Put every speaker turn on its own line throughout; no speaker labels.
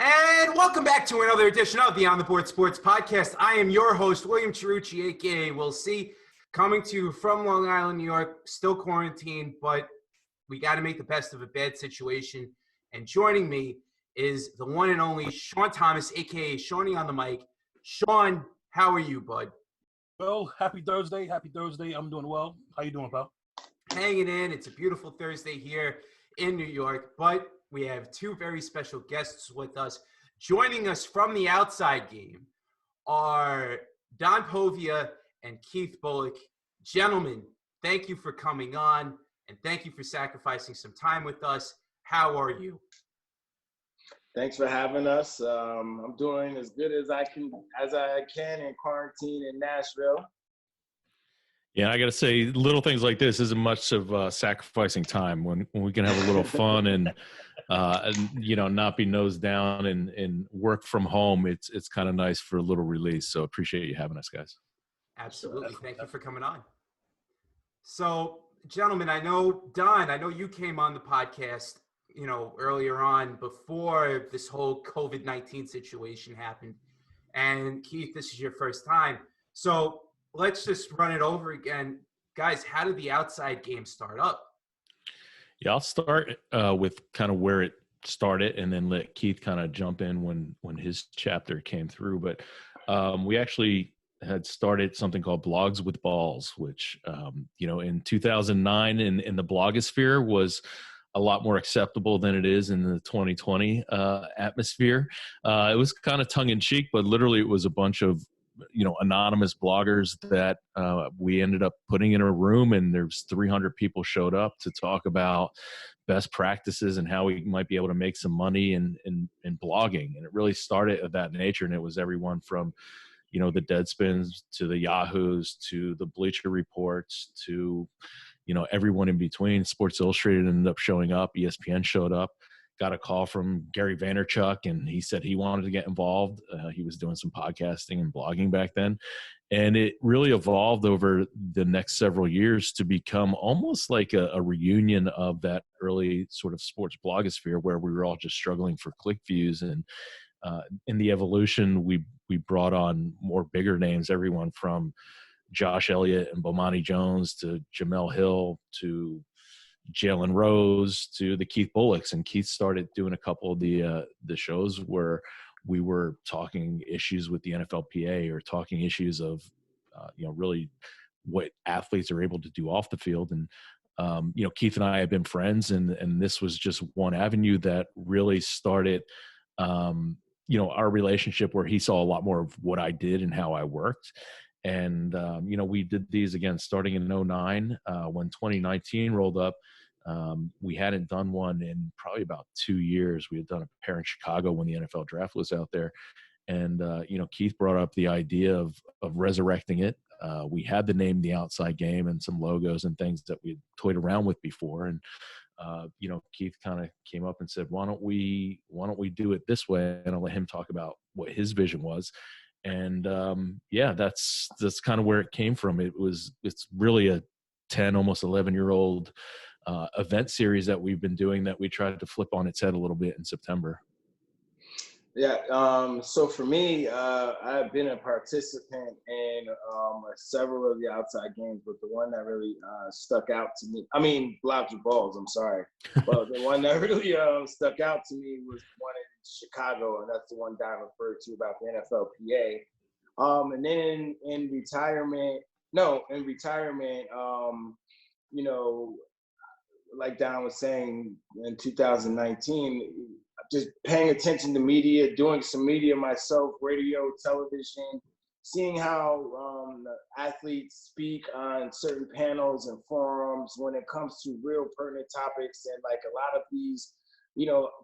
And welcome back to another edition of the On the Board Sports Podcast. I am your host, William Chirucci, a.k.a. We'll See, coming to you from Long Island, New York, still quarantined, but we got to make the best of a bad situation. And joining me is the one and only Sean Thomas, a.k.a. Shawnee on the mic. Sean, how are you, bud?
Well, happy Thursday. I'm doing well. How you doing, pal?
Hanging in. It's a beautiful Thursday here in New York, but we have two very special guests with us. Joining us from the outside game are Don Povia and Keith Bulluck. Gentlemen, thank you for coming on, and thank you for sacrificing some time with us. How are you?
Thanks for having us. I'm doing as good as I can in quarantine in Nashville.
Yeah, I got to say, little things like this isn't much of sacrificing time when we can have a little fun and not be nose down and work from home. It's kind of nice for a little release. So appreciate you having us, guys.
Absolutely. Thank you for coming on. So, gentlemen, I know, Don, you came on the podcast, earlier on before this whole COVID-19 situation happened. And Keith, this is your first time. So let's just run it over again. Guys, how did the outside game start up?
Yeah, I'll start with kind of where it started and then let Keith kind of jump in when his chapter came through. But we actually had started something called Blogs with Balls, which, in 2009 in the blogosphere was a lot more acceptable than it is in the 2020 atmosphere. It was kind of tongue in cheek, but literally it was a bunch of anonymous bloggers that we ended up putting in a room, and there's 300 people showed up to talk about best practices and how we might be able to make some money in blogging. And it really started of that nature. And it was everyone from, the Deadspins to the Yahoos to the Bleacher Reports to, everyone in between. Sports Illustrated ended up showing up. ESPN showed up. Got a call from Gary Vaynerchuk, and he said he wanted to get involved. He was doing some podcasting and blogging back then. And it really evolved over the next several years to become almost like a reunion of that early sort of sports blogosphere where we were all just struggling for click views. And in the evolution, we brought on more bigger names, everyone from Josh Elliott and Bomani Jones to Jamel Hill to Jalen Rose to the Keith Bullucks. And Keith started doing a couple of the shows where we were talking issues with the NFLPA or talking issues of, really what athletes are able to do off the field. And, Keith and I have been friends, and this was just one avenue that really started, our relationship, where he saw a lot more of what I did and how I worked. And, we did these again starting in 2009. When 2019 rolled up, we hadn't done one in probably about 2 years. We had done a pair in Chicago when the NFL draft was out there. And, Keith brought up the idea of resurrecting it. We had the name The Outside Game and some logos and things that we had toyed around with before. And, Keith kind of came up and said, why don't we do it this way? And I'll let him talk about what his vision was. And that's kind of where it came from. It's really a 10, almost 11-year-old event series that we've been doing that we tried to flip on its head a little bit in September.
Yeah. So for me, I've been a participant in several of the outside games, but the one that really stuck out to me, Blogs with Balls, I'm sorry. But the one that really stuck out to me was one in Chicago, and that's the one Don referred to about the NFLPA. And then in retirement, like Don was saying, in 2019, just paying attention to media, doing some media myself, radio, television, seeing how athletes speak on certain panels and forums when it comes to real pertinent topics. And like a lot of these,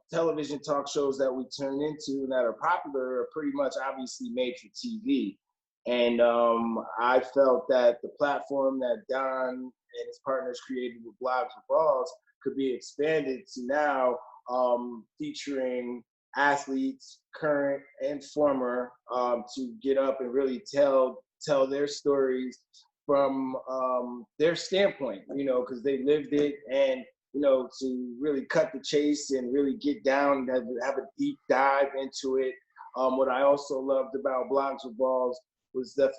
television talk shows that we turn into that are popular are pretty much obviously made for TV. And I felt that the platform that Don and his partners created with Blogs with Balls could be expanded to now featuring athletes, current and former, to get up and really tell their stories from their standpoint, because they lived it, and to really cut the chase and really get down and have a deep dive into it. What I also loved about Blocks with Balls was the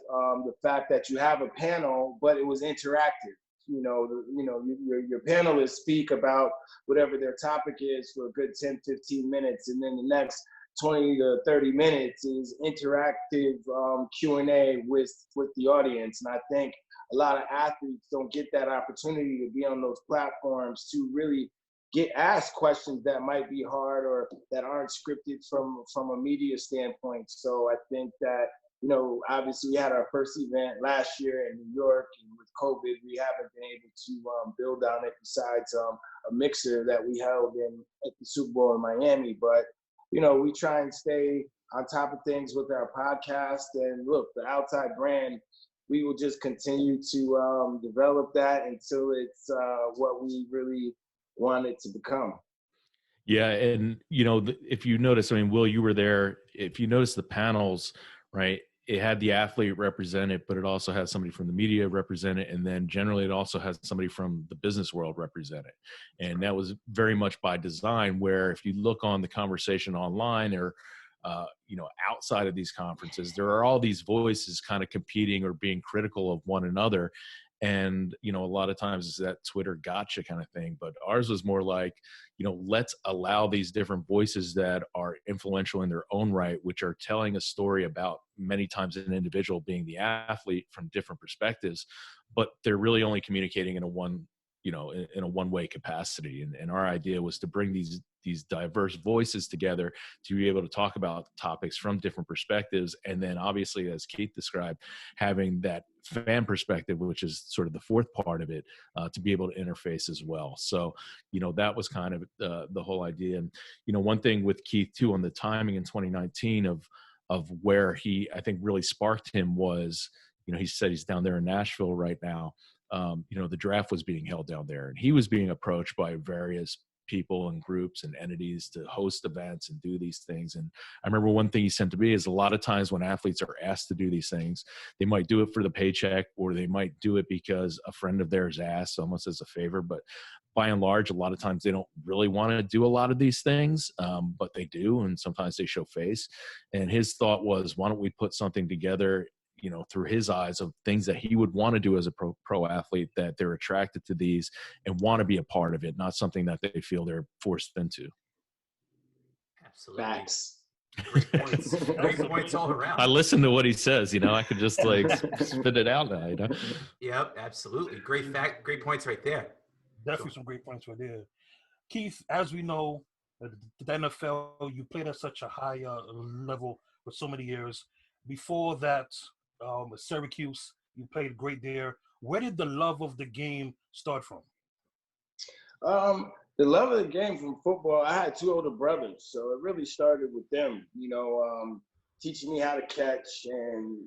fact that you have a panel, but it was interactive. Your panelists speak about whatever their topic is for a good 10, 15 minutes, and then the next 20 to 30 minutes is interactive Q&A with the audience. And I think a lot of athletes don't get that opportunity to be on those platforms to really get asked questions that might be hard or that aren't scripted from a media standpoint. So I think that, obviously we had our first event last year in New York, and with COVID, we haven't been able to build on it besides a mixer that we held at the Super Bowl in Miami. But, we try and stay on top of things with our podcast. And look, the Outside brand, we will just continue to develop that until it's what we really want it to become.
Yeah. And, if you notice, Will, you were there. If you notice the panels, right, it had the athlete represented, but it also has somebody from the media represented. And then generally it also has somebody from the business world represented. And that was very much by design, where if you look on the conversation online or, outside of these conferences, there are all these voices kind of competing or being critical of one another. And, a lot of times it's that Twitter gotcha kind of thing. But ours was more like, let's allow these different voices that are influential in their own right, which are telling a story about many times an individual being the athlete from different perspectives, but they're really only communicating in a one-way capacity. And our idea was to bring these diverse voices together to be able to talk about topics from different perspectives. And then obviously, as Keith described, having that fan perspective, which is sort of the fourth part of it, to be able to interface as well. So, that was kind of the whole idea. And, one thing with Keith too, on the timing in 2019 of where he, I think, really sparked him was, he said he's down there in Nashville right now. The draft was being held down there, and he was being approached by various people and groups and entities to host events and do these things. And I remember one thing he said to me is, a lot of times when athletes are asked to do these things, they might do it for the paycheck, or they might do it because a friend of theirs asked, almost as a favor. But by and large, a lot of times they don't really want to do a lot of these things, but they do, and sometimes they show face. And his thought was, why don't we put something together, through his eyes, of things that he would want to do as a pro athlete, that they're attracted to these and want to be a part of it, not something that they feel they're forced into.
Absolutely.
Facts.
Great points. Great points all around.
I listen to what he says, I could just spit it out now,
Yep, absolutely. Great points right there.
Definitely some great points right there. Keith, as we know, the NFL, you played at such a high level for so many years. Before that, Syracuse, you played great there. Where did the love of the game start from?
The love of the game from football, I had two older brothers, so it really started with them, teaching me how to catch. And,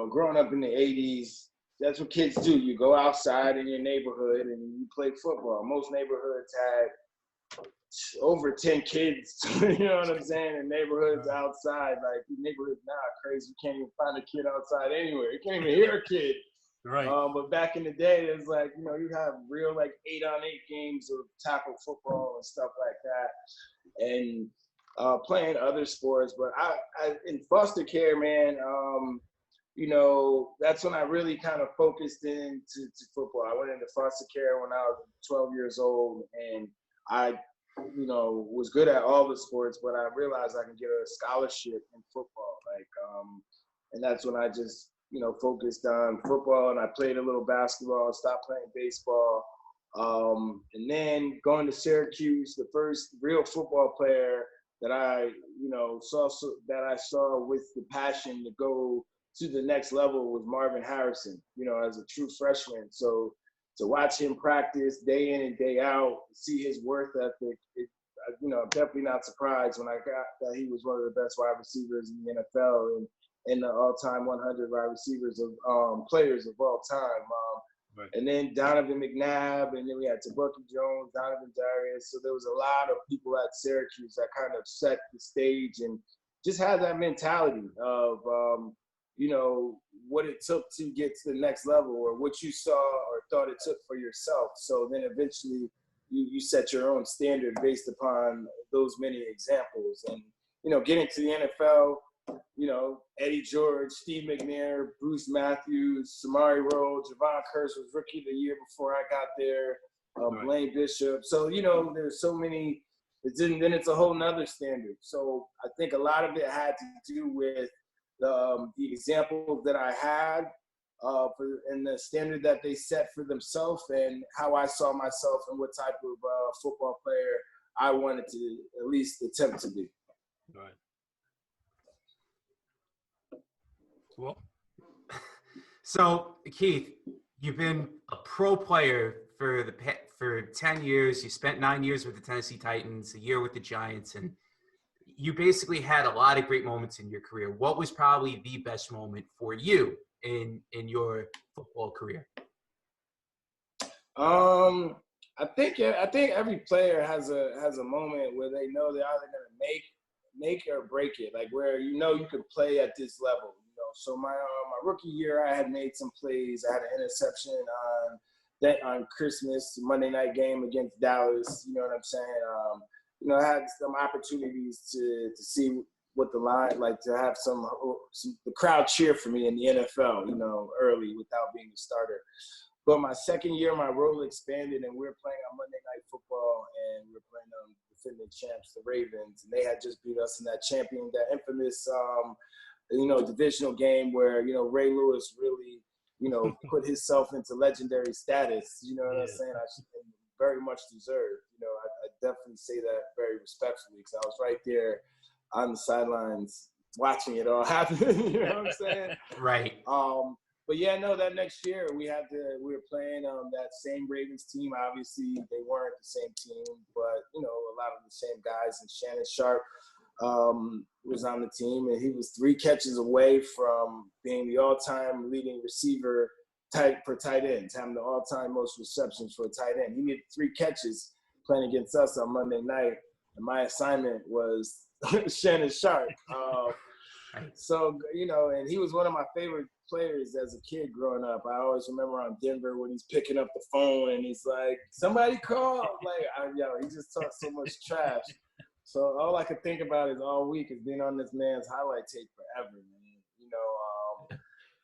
growing up in the 80s, that's what kids do. You go outside in your neighborhood and you play football. Most neighborhoods had over 10 kids, you know what I'm saying, in neighborhoods outside. Like, neighborhoods now are crazy. You can't even find a kid outside anywhere. You can't even hear a kid.
Right.
But back in the day, it's like, you have real 8-on-8 games of tackle football and stuff like that, and playing other sports. But I in foster care, man, that's when I really kind of focused into football. I went into foster care when I was 12 years old, and I was good at all the sports, but I realized I can get a scholarship in football. And that's when I just, focused on football, and I played a little basketball, stopped playing baseball. And then going to Syracuse, the first real football player that I saw with the passion to go to the next level was Marvin Harrison, as a true freshman. So to watch him practice day in and day out, see his work ethic, I'm definitely not surprised when I got that he was one of the best wide receivers in the NFL and the all-time 100 wide receivers of players of all time.
Right.
And then Donovan McNabb, and then we had Tabucky Jones, Donovan Darius. So there was a lot of people at Syracuse that kind of set the stage and just had that mentality of, what it took to get to the next level, or what you saw or thought it took for yourself. So then eventually you set your own standard based upon those many examples. And, getting to the NFL, Eddie George, Steve McNair, Bruce Matthews, Samari Rolle, Javon Curse was rookie the year before I got there, Blaine Bishop. So, there's so many, then it's a whole nother standard. So I think a lot of it had to do with the example that I had and the standard that they set for themselves and how I saw myself and what type of football player I wanted to at least attempt to be.
Right. Well,
so Keith, you've been a pro player for 10 years. You spent 9 years with the Tennessee Titans, a year with the Giants, and you basically had a lot of great moments in your career. What was probably the best moment for you in your football career?
I think every player has a moment where they know they're either gonna make or break it, like where you could play at this level. So my rookie year, I had made some plays. I had an interception on Christmas Monday night game against Dallas. You know what I'm saying? I had some opportunities to see what the line, like to have some the crowd cheer for me in the NFL, early without being a starter. But my second year, my role expanded, and we were playing on Monday Night Football, and we were playing defending champs, the Ravens, and they had just beat us in that infamous, divisional game where, Ray Lewis really, put himself into legendary status. You know what I'm saying? I very much deserved. I definitely say that very respectfully because I was right there on the sidelines watching it all happen. You know what I'm saying?
Right.
But yeah, no, that next year we were playing that same Ravens team. Obviously, they weren't the same team, but a lot of the same guys. And Shannon Sharp was on the team, and he was 3 catches away from being the all-time leading receiver for tight ends, having the all-time most receptions for a tight end. He needed 3 catches playing against us on Monday night, and my assignment was Shannon Sharp. So, and he was one of my favorite players as a kid growing up. I always remember on Denver when he's picking up the phone and he's like, somebody call. He just talks so much trash. So all I could think about is all week is being on this man's highlight tape forever, man.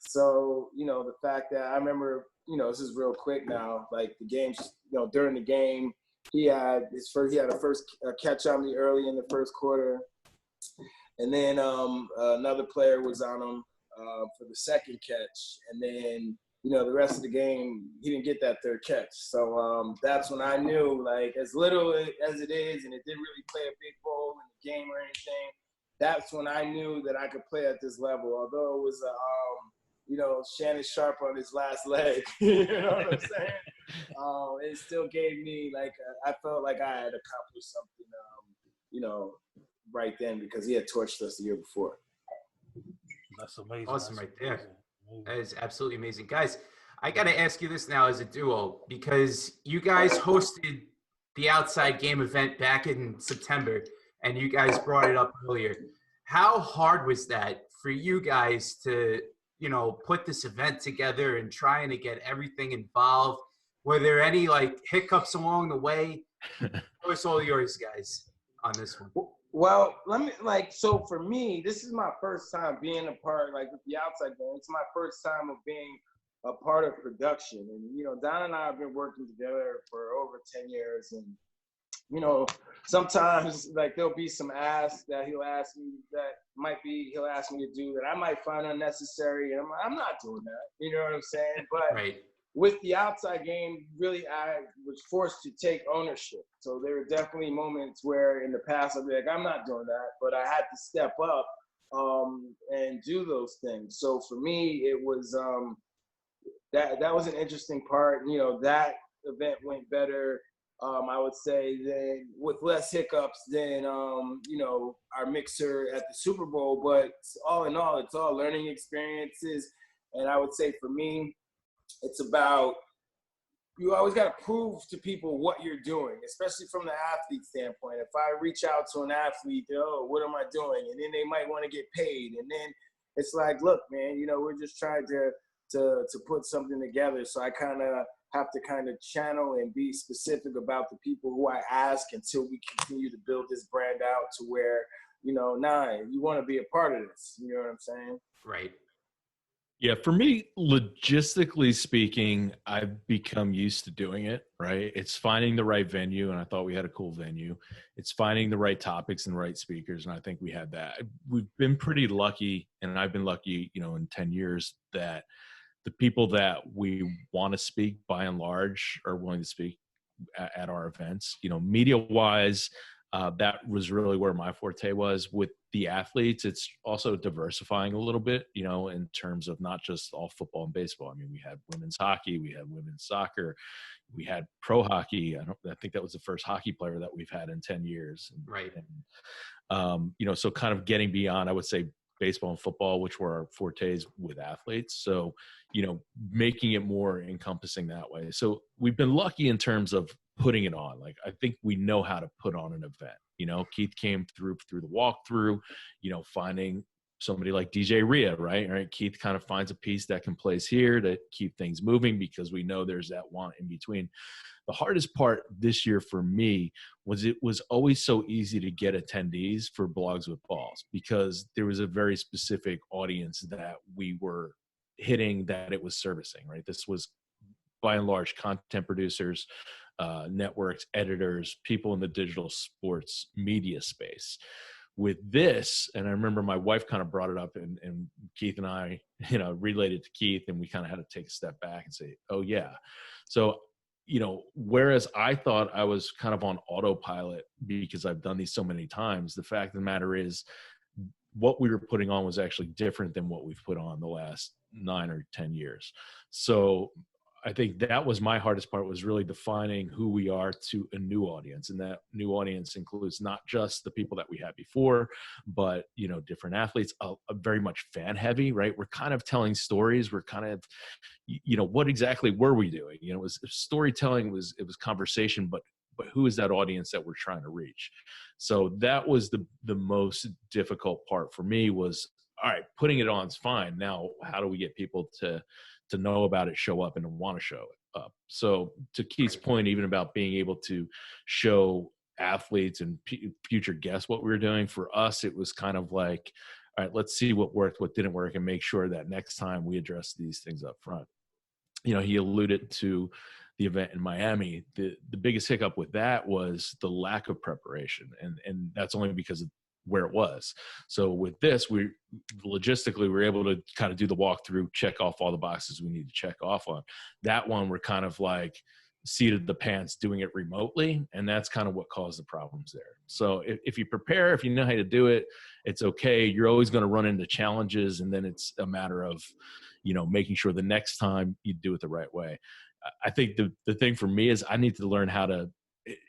So, the fact that I remember, this is real quick now, like the games, during the game, he had a first catch on me early in the first quarter. And then another player was on him for the second catch. And then, the rest of the game, he didn't get that third catch. So that's when I knew, like, as little as it is, and it didn't really play a big role in the game or anything, that's when I knew that I could play at this level. Although it was, Shannon Sharp on his last leg. You know what I'm saying? It still gave me, like, I felt like I had accomplished something, right then, because he had torched us the year before.
That's amazing.
Awesome.
That's
right there.
amazing.
That is absolutely amazing. Guys, I got to ask you this now as a duo, because you guys hosted the Outside Game event back in September, and you guys brought it up earlier. How hard was that for you guys to, put this event together and trying to get everything involved? Were there any, hiccups along the way? What's all yours, guys, on this one?
Well, so for me, this is my first time being a part, with the Outside Game. It's my first time of being a part of production. And, Don and I have been working together for over 10 years. And, sometimes, there'll be some asks that he'll ask me to do that I might find unnecessary. And I'm not doing that. You know what I'm saying? But
right.
With the Outside Game, really, I was forced to take ownership. So there were definitely moments where in the past I'd be like, I'm not doing that, but I had to step up and do those things. So for me, it was that was an interesting part. That event went better, I would say, than with less hiccups than our mixer at the Super Bowl. But all in all, it's all learning experiences. And I would say for me, it's about, you always got to prove to people what you're doing, especially from the athlete standpoint. If I reach out to an athlete, what am I doing? And then they might want to get paid. And then it's like, look, man, we're just trying to put something together. So I kind of have to kind of channel and be specific about the people who I ask until we continue to build this brand out to where, you know, you want to be a part of this. You know what I'm saying?
Right.
Yeah, for me, logistically speaking, I've become used to doing it, right? It's finding the right venue, and I thought we had a cool venue. It's finding the right topics and right speakers, and I think we had that. We've been pretty lucky, and I've been lucky, you know, in 10 years that the people that we want to speak, by and large, are willing to speak at our events. You know, media-wise, that was really where my forte was. With the athletes, it's also diversifying a little bit, you know, in terms of not just all football and baseball. I mean, we had women's hockey, we had women's soccer, we had pro hockey. I think that was the first hockey player that we've had in 10 years.
Right.
You know, so kind of getting beyond, I would say, baseball and football, which were our fortes with athletes. So, you know, making it more encompassing that way. So we've been lucky in terms of putting it on. Like, I think we know how to put on an event. You know, Keith came through the walkthrough, you know, finding somebody like DJ Rhea, right? Keith kind of finds a piece that can place here to keep things moving, because we know there's that want in between. The hardest part this year for me was it was always so easy to get attendees for Blogs with Balls, because there was a very specific audience that we were hitting, that it was servicing, right? This was by and large content producers, networks, editors, people in the digital sports media space. With this, and I remember my wife kind of brought it up, and Keith and I, you know, relayed it to Keith, and we kind of had to take a step back and say, oh yeah. So, you know, whereas I thought I was kind of on autopilot because I've done these so many times, the fact of the matter is what we were putting on was actually different than what we've put on the last 9 or 10 years. So I think that was my hardest part, was really defining who we are to a new audience. And that new audience includes not just the people that we had before, but, you know, different athletes, a very much fan heavy, right? We're kind of telling stories. We're kind of, you know, what exactly were we doing? You know, it was storytelling, it was conversation, but who is that audience that we're trying to reach? So that was the most difficult part for me. Was, all right, putting it on is fine. Now, how do we get people to know about it, show up, and to want to show it up? So to Keith's point, even about being able to show athletes and future guests what we were doing, for us, it was kind of like, all right, let's see what worked, what didn't work, and make sure that next time we address these things up front. You know, he alluded to the event in Miami. The biggest hiccup with that was the lack of preparation. And that's only because of where it was. So with this, we logistically were able to kind of do the walkthrough, check off all the boxes we need to check off on. That one, we're kind of like seated the pants doing it remotely. And that's kind of what caused the problems there. So if you prepare, if you know how to do it, it's okay. You're always going to run into challenges. And then it's a matter of, you know, making sure the next time you do it the right way. I think the thing for me is I need to learn how to,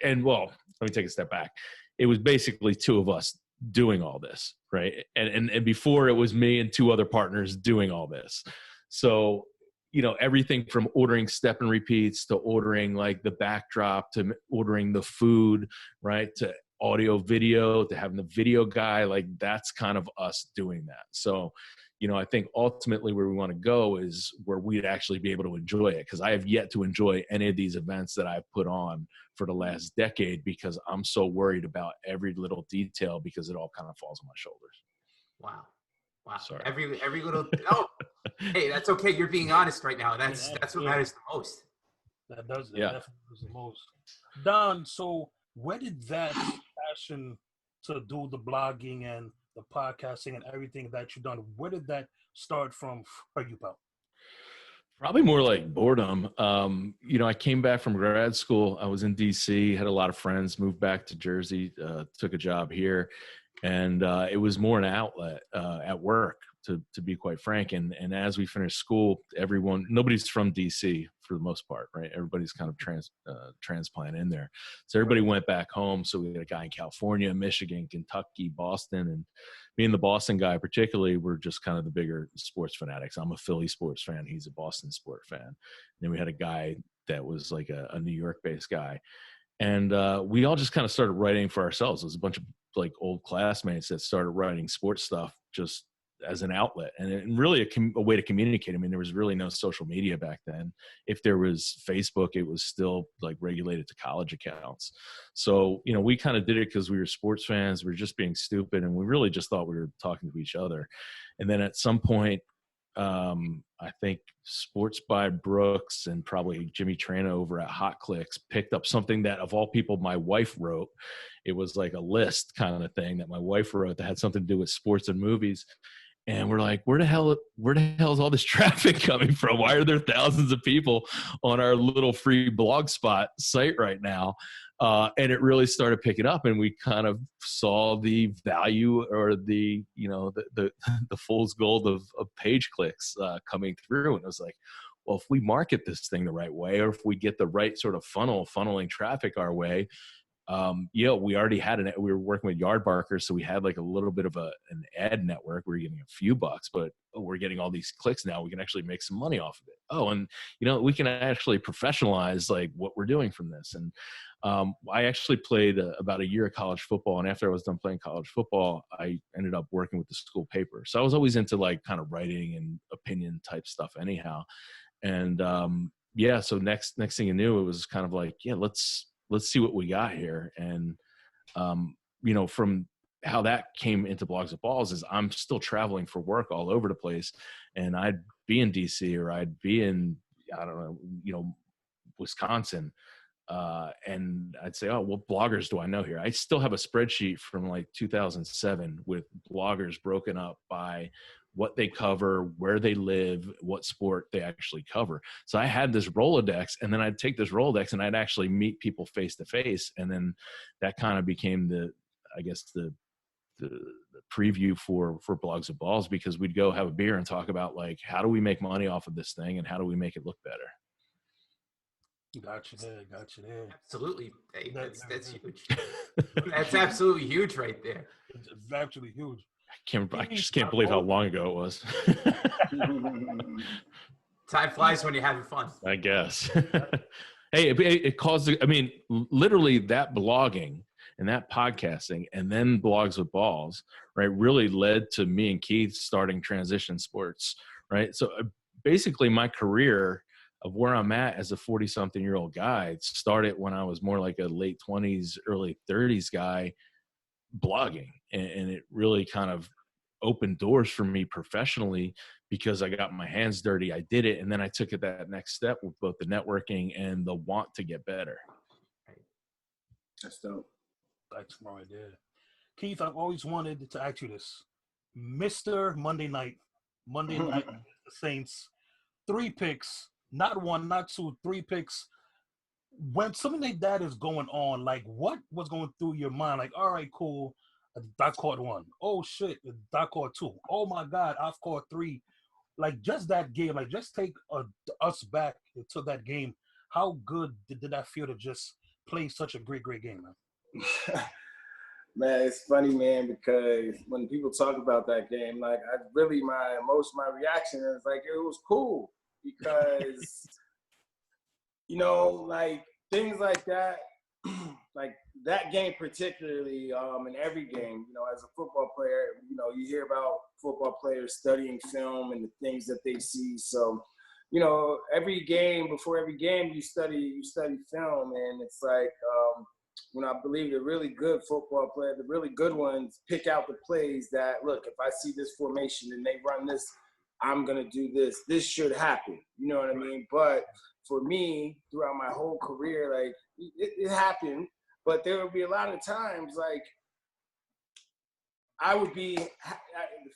and well, let me take a step back. It was basically two of us doing all this, right? And before, it was me and two other partners doing all this. So, you know, everything from ordering step and repeats to ordering like the backdrop to ordering the food, right? To audio, video, to having the video guy, like that's kind of us doing that. So, you know, I think ultimately where we want to go is where we'd actually be able to enjoy it. Because I have yet to enjoy any of these events that I've put on for the last decade, because I'm so worried about every little detail, because it all kind of falls on my shoulders.
Wow.
Sorry.
Every little, oh, hey, that's okay. You're being honest right now. That's what matters the most.
That definitely does the most. Don, so where did that passion to do the blogging and the podcasting and everything that you've done, where did that start from for you, pal?
Probably more like boredom. You know, I came back from grad school. I was in DC, had a lot of friends, moved back to Jersey, took a job here. And it was more an outlet at work, to be quite frank. And as we finished school, nobody's from DC for the most part, right? Everybody's kind of transplant in there. So everybody went back home. So we had a guy in California, Michigan, Kentucky, Boston. And me and the Boston guy particularly were just kind of the bigger sports fanatics. I'm a Philly sports fan. He's a Boston sport fan. And then we had a guy that was like a New York-based guy. And we all just kind of started writing for ourselves. It was a bunch of like old classmates that started writing sports stuff just as an outlet and really a way to communicate. I mean, there was really no social media back then. If there was Facebook, it was still like regulated to college accounts. So, you know, we kind of did it because we were sports fans. We were just being stupid, and we really just thought we were talking to each other. And then at some point, I think Sports by Brooks and probably Jimmy Trano over at Hot Clicks picked up something that, of all people, my wife wrote. It was like a list kind of thing that my wife wrote that had something to do with sports and movies. And we're like, where the hell is all this traffic coming from? Why are there thousands of people on our little free Blogspot site right now? And it really started picking up, and we kind of saw the value or the, you know, the fool's gold of page clicks coming through. And it was like, well, if we market this thing the right way, or if we get the right sort of funneling traffic our way, we already had we were working with Yardbarker, so we had like a little bit of an ad network. We were getting a few bucks, but we're getting all these clicks now. We can actually make some money off of it. Oh, and you know, we can actually professionalize like what we're doing from this. And I actually played about a year of college football, and after I was done playing college football, I ended up working with the school paper. So I was always into like kind of writing and opinion type stuff anyhow. And so next thing you knew, it was kind of like, yeah, let's see what we got here. And, you know, from how that came into Blogs with Balls is I'm still traveling for work all over the place, and I'd be in DC or I'd be in, I don't know, you know, Wisconsin. And I'd say, oh, what bloggers do I know here? I still have a spreadsheet from like 2007 with bloggers broken up by what they cover, where they live, what sport they actually cover. So I had this Rolodex, and then I'd take this Rolodex and I'd actually meet people face to face. And then that kind of became the preview for Blogs with Balls, because we'd go have a beer and talk about like, how do we make money off of this thing and how do we make it look better?
Got you there.
Absolutely. Hey, that's huge. That's absolutely huge right there.
It's actually huge.
I just can't believe how long ago it was.
Time flies when you're having fun,
I guess. Hey, it caused, I mean, literally that blogging and that podcasting and then Blogs with Balls, right, really led to me and Keith starting Transition Sports, right? So basically my career of where I'm at as a 40-something-year-old guy started when I was more like a late 20s, early 30s guy blogging. And it really kind of opened doors for me professionally because I got my hands dirty. I did it. And then I took it that next step with both the networking and the want to get better.
That's dope.
That's my idea. Keith, I've always wanted to ask you this. Mr. Monday Night Saints, 3 picks, not 1, not 2, 3 picks. When something like that is going on, like what was going through your mind? Like, all right, cool, I caught 1. Oh shit, I caught 2. Oh my God, I've caught 3. Like just that game, like just take us back to that game. How good did that feel to just play such a great game, man?
Man, it's funny, man, because when people talk about that game, like my reaction is like, it was cool because, you know, like things like that, like that game particularly, in every game, you know, as a football player, you know, you hear about football players studying film and the things that they see. So, you know, before every game, you study film, and it's like, when I believe the really good football players, the really good ones, pick out the plays that, look, if I see this formation and they run this, I'm going to do this. This should happen. You know what I mean? But for me, throughout my whole career, like, it happened. But there would be a lot of times, like,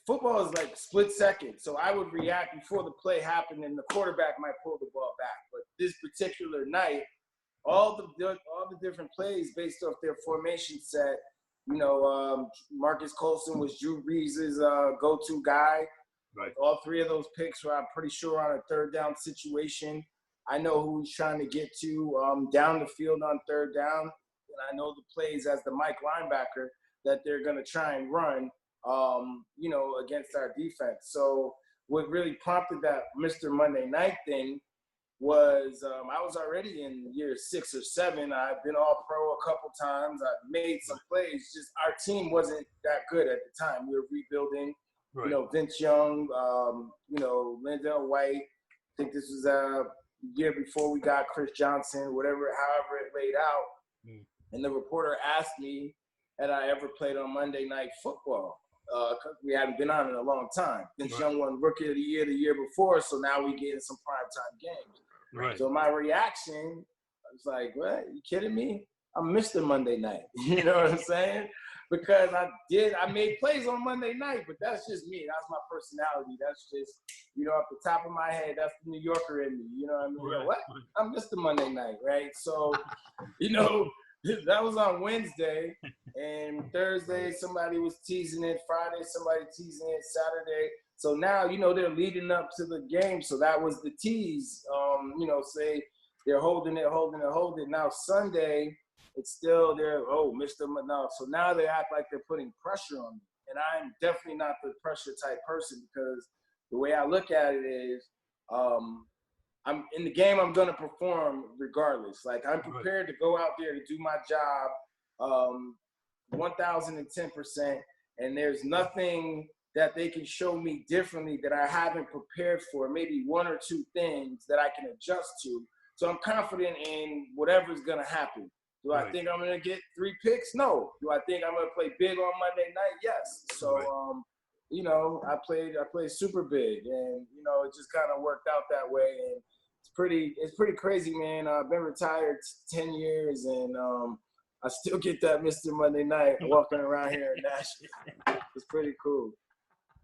football is like split second. So I would react before the play happened and the quarterback might pull the ball back. But this particular night, all the different plays based off their formation set, you know, Marcus Colson was Drew Brees' go-to guy.
Right.
All 3 of those picks were, I'm pretty sure, on a third down situation. I know who he's trying to get to down the field on third down. And I know the plays as the Mike linebacker that they're going to try and run, you know, against our defense. So what really prompted that Mr. Monday Night thing was I was already in year 6 or 7. I've been all pro a couple times. I've made some plays. Just our team wasn't that good at the time. We were rebuilding. You know, Vince Young, you know, Lindell White. I think this was the year before we got Chris Johnson, whatever, however it laid out. And the reporter asked me, had I ever played on Monday Night Football? Because we hadn't been on in a long time. Vince Young won Rookie of the Year before, so now we getting some primetime games. So my reaction, I was like, what? You kidding me? I'm Mr. Monday Night. You know what I'm saying? Because I made plays on Monday night, but that's just me. That's my personality. That's just, you know, off the top of my head, that's the New Yorker in me. You know what I mean? You know, what? I'm Mr. Monday Night, right? So, you know, that was on Wednesday, and Thursday somebody was teasing it. Friday somebody teasing it. Saturday. So now, you know, they're leading up to the game. So that was the tease. You know, say they're holding it. Now Sunday, it's still there. Oh, Mr. No. So now they act like they're putting pressure on me. And I'm definitely not the pressure type person, because the way I look at it is, I'm in the game, I'm going to perform regardless. Like, I'm prepared to go out there to do my job 1,010%. And there's nothing that they can show me differently that I haven't prepared for. Maybe one or two things that I can adjust to. So I'm confident in whatever's going to happen. Do I think I'm going to get 3 picks? No. Do I think I'm going to play big on Monday night? Yes. So, you know, I played super big, and, you know, it just kind of worked out that way. And it's pretty crazy, man. I've been retired 10 years, and I still get that Mr. Monday Night walking around here in Nashville. It's pretty cool.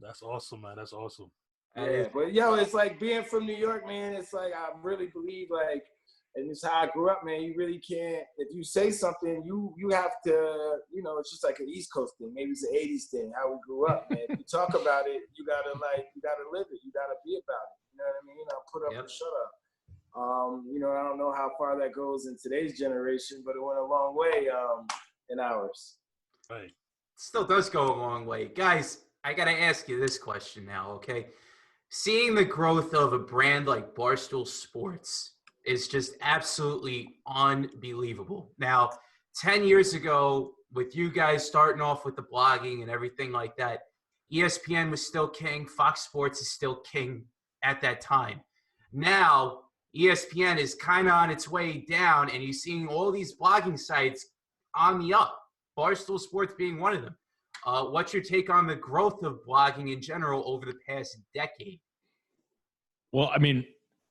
That's awesome, man. That's awesome.
Yeah, but yo, it's like being from New York, man. It's like, I really believe, like, and it's how I grew up, man. You really can't, if you say something, you have to, you know, it's just like an East Coast thing. Maybe it's an 80s thing, how we grew up, man. If you talk about it, you gotta live it. You gotta be about it. You know what I mean? You know, put up or shut up. You know, I don't know how far that goes in today's generation, but it went a long way in ours.
Right. Still does go a long way. Guys, I got to ask you this question now, okay? Seeing the growth of a brand like Barstool Sports is just absolutely unbelievable. Now, 10 years ago, with you guys starting off with the blogging and everything like that, ESPN was still king. Fox Sports is still king at that time. Now, ESPN is kind of on its way down, and you're seeing all these blogging sites on the up, Barstool Sports being one of them. What's your take on the growth of blogging in general over the past decade?
Well, I mean,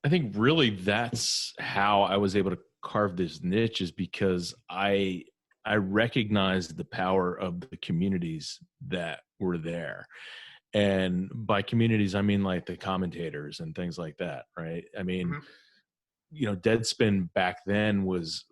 I think really that's how I was able to carve this niche, is because I recognized the power of the communities that were there. And by communities, I mean like the commentators and things like that, right? I mean, you know, Deadspin back then was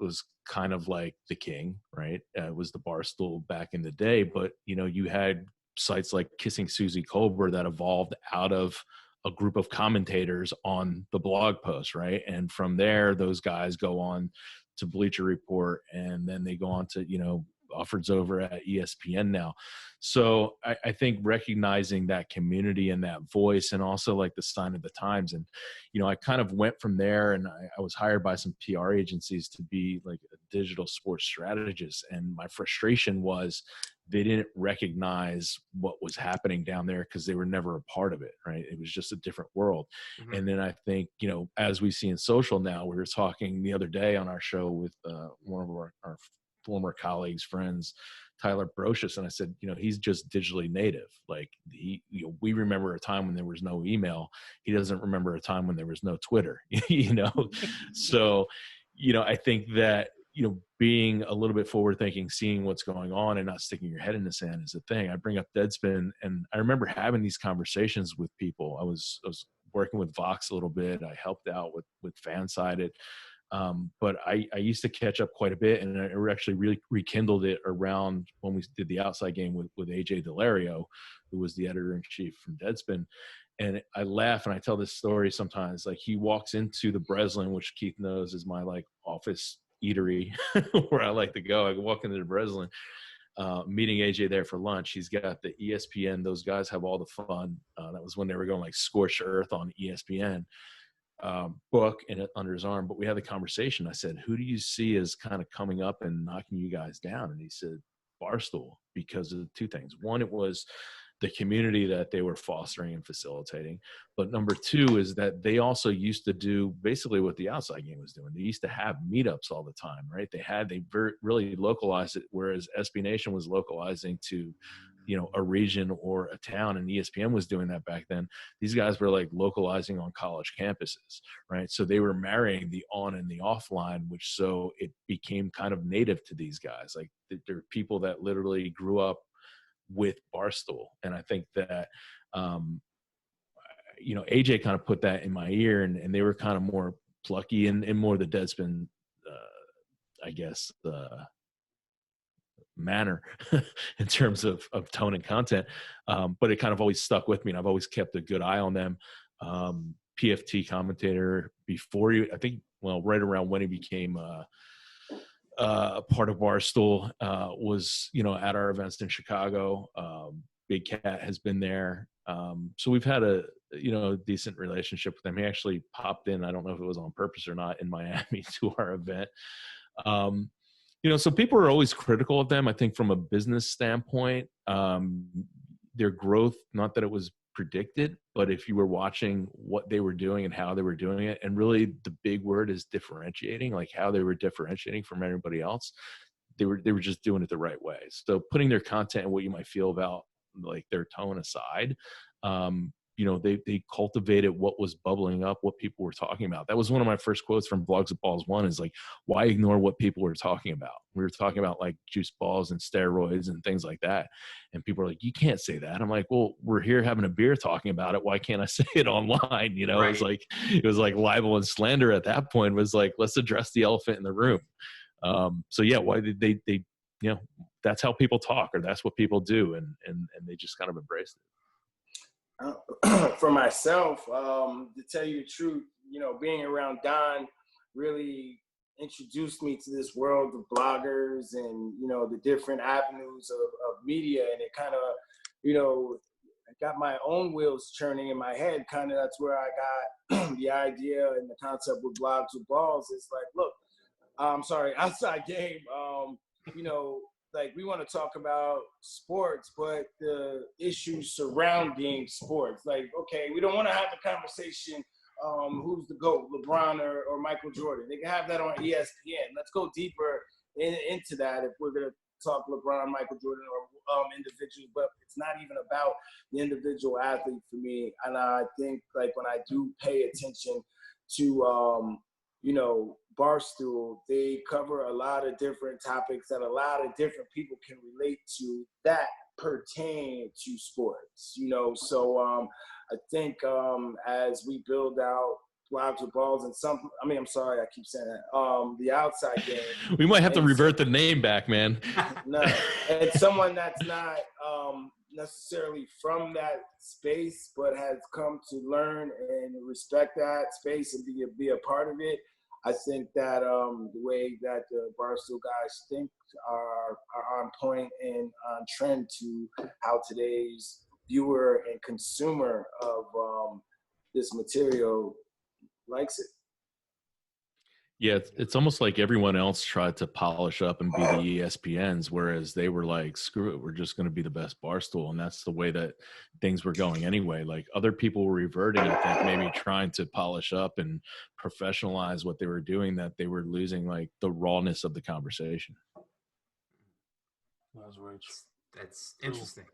kind of like the king, right? It was the Barstool back in the day, but, you know, you had sites like Kissing Susie Colbert that evolved out of a group of commentators on the blog post, right? And from there, those guys go on to Bleacher Report, and then they go on to, you know, Offord's over at ESPN now. So I think recognizing that community and that voice, and also like the sign of the times. And, you know, I kind of went from there, and I was hired by some PR agencies to be like a digital sports strategist. And my frustration was they didn't recognize what was happening down there because they were never a part of it, right? It was just a different world. And then I think, you know, as we see in social now, we were talking the other day on our show with one of our former colleagues, friends, Tyler Brocious, and I said, you know, he's just digitally native. Like, you know, we remember a time when there was no email. He doesn't remember a time when there was no Twitter, you know? So, you know, I think that, you know, being a little bit forward thinking, seeing what's going on and not sticking your head in the sand is a thing. I bring up Deadspin, and I remember having these conversations with people. I was working with Vox a little bit. I helped out with Fansided. But I used to catch up quite a bit, and I actually really rekindled it around when we did the Outside Game with AJ Delario, who was the editor-in-chief from Deadspin. And I laugh and I tell this story sometimes. Like, he walks into the Breslin, which Keith knows is my like office eatery where I like to go. I walk into the Breslin, meeting AJ there for lunch. He's got the ESPN. Those guys have all the fun. That was when they were going like Scorched Earth on ESPN. Book and under his arm, but we had the conversation. I said, who do you see as kind of coming up and knocking you guys down? And he said, Barstool, because of two things. One, it was the community that they were fostering and facilitating. But number two is that they also used to do basically what the outside game was doing. They used to have meetups all the time, right? They really localized it, whereas SB Nation was localizing to, you know, a region or a town, and ESPN was doing that back then. These guys were like localizing on college campuses, right? So they were marrying the on and the offline, which so it became kind of native to these guys. Like there are people that literally grew up with Barstool. And I think that, you know, AJ kind of put that in my ear, and they were kind of more plucky and more the Deadspin, I guess, manner in terms of tone and content. But it kind of always stuck with me, and I've always kept a good eye on them. PFT commentator before you, I think, well, right around when he became part of Barstool, was, you know, at our events in Chicago. Big Cat has been there. So we've had a, you know, decent relationship with them. He actually popped in, I don't know if it was on purpose or not, in Miami to our event. You know, so people are always critical of them. I think from a business standpoint, their growth, not that it was predicted, but if you were watching what they were doing and how they were doing it, and really the big word is differentiating, like how they were differentiating from everybody else, they were just doing it the right way. So putting their content and what you might feel about like their tone aside, you know, they cultivated what was bubbling up, what people were talking about. That was one of my first quotes from Blogs of Balls 1, is like, why ignore what people were talking about? We were talking about like juice balls and steroids and things like that. And people are like, you can't say that. I'm like, well, we're here having a beer talking about it. Why can't I say it online? You know, right. It was like libel and slander at that point. Was like, let's address the elephant in the room. So yeah, why did they, you know, that's how people talk, or that's what people do. And they just kind of embraced it.
For myself, to tell you the truth, you know, being around Don really introduced me to this world of bloggers and, you know, the different avenues of media. And it kind of, you know, I got my own wheels churning in my head. Kind of that's where I got the idea and the concept with Blogs with Balls. It's like, look, I'm sorry, outside game, you know, like we want to talk about sports, but the issues surrounding sports. Like, okay, we don't want to have the conversation, who's the GOAT, LeBron or Michael Jordan. They can have that on ESPN. Let's go deeper into that if we're going to talk LeBron, Michael Jordan, or individuals, but it's not even about the individual athlete for me. And I think like when I do pay attention to, you know, Barstool, they cover a lot of different topics that a lot of different people can relate to that pertain to sports, you know. So I think as we build out Blogs with Balls and I'm sorry, I keep saying that, the outside game.
We might have to revert the name back, man.
No, and someone that's not necessarily from that space, but has come to learn and respect that space and be a part of it. I think that the way that the Barstool guys think are on point and on trend to how today's viewer and consumer of this material likes it.
Yeah, it's almost like everyone else tried to polish up and be the ESPNs, whereas they were like, screw it, we're just going to be the best Barstool. And that's the way that things were going anyway. Like other people were reverting, I think, maybe trying to polish up and professionalize what they were doing, that they were losing like the rawness of the conversation.
That's right.
That's interesting.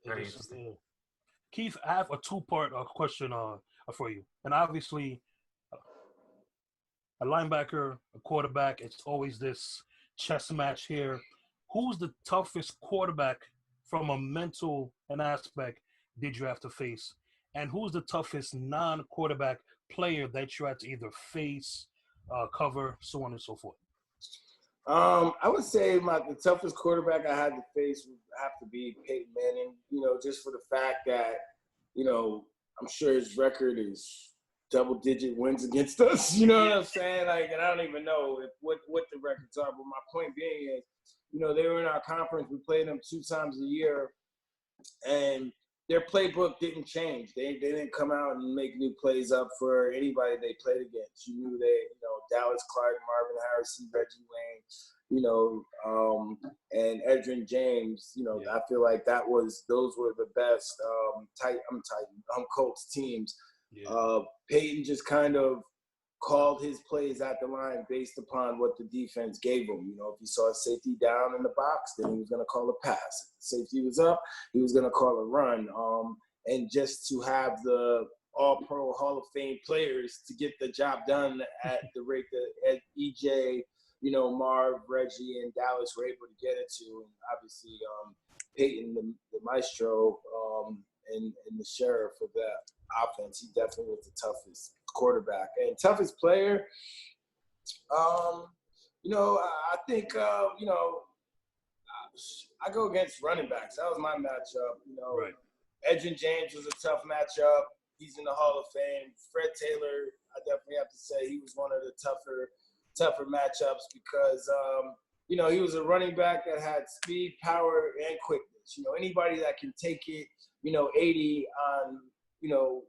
Very interesting.
Yeah. Keith, I have a two-part question for you. And obviously, a linebacker, a quarterback, it's always this chess match here. Who's the toughest quarterback from a mental aspect did you have to face? And who's the toughest non-quarterback player that you had to either face, cover, so on and so forth?
I would say the toughest quarterback I had to face would have to be Peyton Manning, you know, just for the fact that, you know, I'm sure his record is double-digit wins against us, you know what I'm saying? Like, and I don't even know what the records are, but my point being is, you know, they were in our conference. We played them 2 times a year, and their playbook didn't change. They didn't come out and make new plays up for anybody they played against. You knew they, you know, Dallas Clark, Marvin Harrison, Reggie Wayne, and Edgerrin James. I feel like those were the best Colts teams.
Yeah.
Peyton just kind of called his plays at the line based upon what the defense gave him. If he saw a safety down in the box, then he was going to call a pass. If the safety was up, he was going to call a run. And just to have the All-Pro Hall of Fame players to get the job done at the rate that EJ, Marv, Reggie, and Dallas were able to get it to, and obviously Peyton, the maestro, and the sheriff of that offense, he definitely was the toughest quarterback and toughest player. I think I go against running backs. That was my matchup.
Right.
Edgerrin James was a tough matchup. He's in the Hall of Fame. Fred Taylor, I definitely have to say, he was one of the tougher matchups because he was a running back that had speed, power, and quickness. Anybody that can take it, 80 on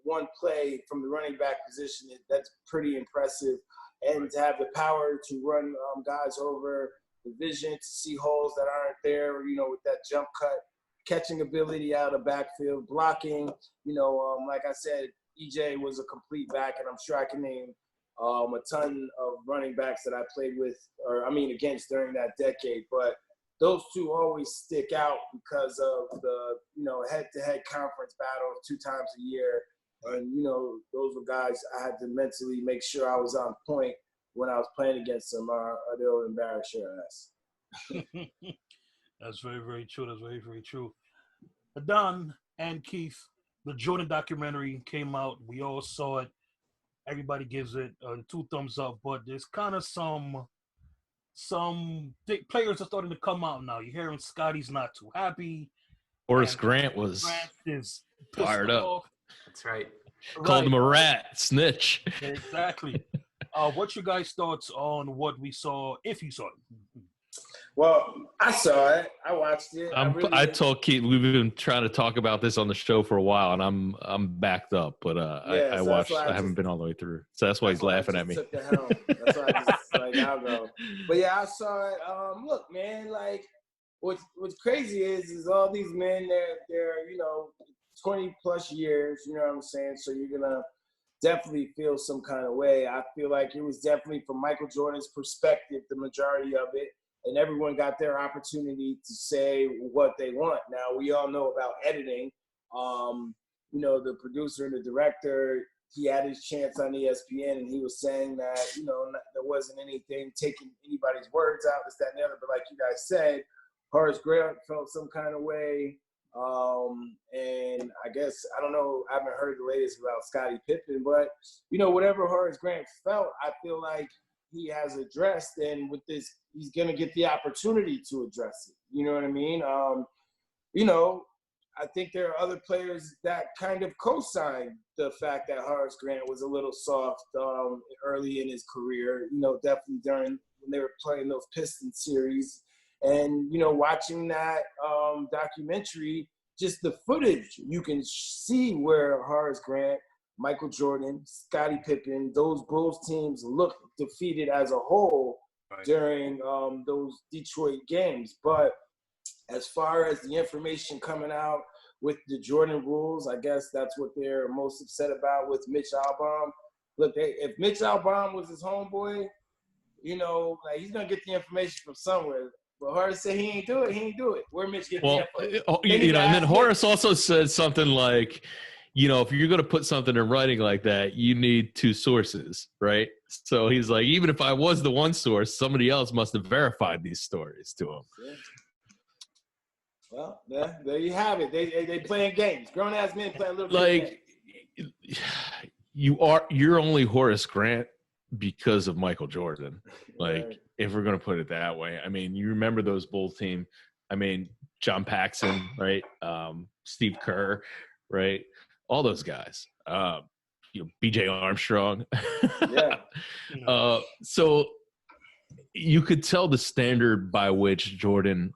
one play from the running back position, that's pretty impressive. And to have the power to run guys over, the vision to see holes that aren't there, with that jump cut, catching ability out of backfield, blocking, like I said, EJ was a complete back, and I'm sure I can name a ton of running backs that I played with, against during that decade. But those two always stick out because of the, head-to-head conference battles 2 times a year. And, those were guys I had to mentally make sure I was on point when I was playing against them, or they'll embarrass your ass.
That's very, very true. That's very, very true. Don and Keith, the Jordan documentary came out. We all saw it. Everybody gives it 2 thumbs up, but there's kind of some players are starting to come out now. You're hearing Scotty's not too happy.
Horace Grant was fired up.
That's right.
Called him a rat, snitch.
Exactly. What's your guys' thoughts on what we saw, if you saw it?
Well, I saw it. I watched it.
I told Keith we've been trying to talk about this on the show for a while, and I'm backed up. But I watched. I haven't been all the way through, so that's why he's laughing at me.
Took the helm. That's why I just I'll go. But yeah, I saw it. Look, man, like what's crazy is all these men. They're 20 plus years. You know what I'm saying? So you're gonna definitely feel some kind of way. I feel like it was definitely from Michael Jordan's perspective, the majority of it. And everyone got their opportunity to say what they want. Now, we all know about editing. The producer and the director, he had his chance on ESPN, and he was saying that, there wasn't anything taking anybody's words out, this, that, and the other. But like you guys said, Horace Grant felt some kind of way. And I guess, I don't know, I haven't heard the latest about Scottie Pippen, but, whatever Horace Grant felt, I feel like he has addressed, and with this, he's going to get the opportunity to address it. You know what I mean? I think there are other players that kind of co-signed the fact that Horace Grant was a little soft early in his career, definitely during when they were playing those Pistons series. And, watching that documentary, just the footage, you can see where Horace Grant, Michael Jordan, Scottie Pippen, those Bulls teams looked defeated as a whole during those Detroit games. But as far as the information coming out with the Jordan rules, I guess that's what they're most upset about with Mitch Albom. Look, if Mitch Albom was his homeboy, he's going to get the information from somewhere. But Horace said he ain't do it. Where Mitch get the info?
And then Horace also said something like, if you're going to put something in writing like that, you need 2 sources, right? So he's like, even if I was the one source, somebody else must have verified these stories to him.
Yeah. Well, yeah, there you have it. They playing games. Grown-ass men playing little
like games. You're only Horace Grant because of Michael Jordan. Like, right. If we're going to put it that way. I mean, you remember those Bulls team. I mean, John Paxson, right? Steve Kerr, right? All those guys, B.J. Armstrong.
Yeah.
So you could tell the standard by which Jordan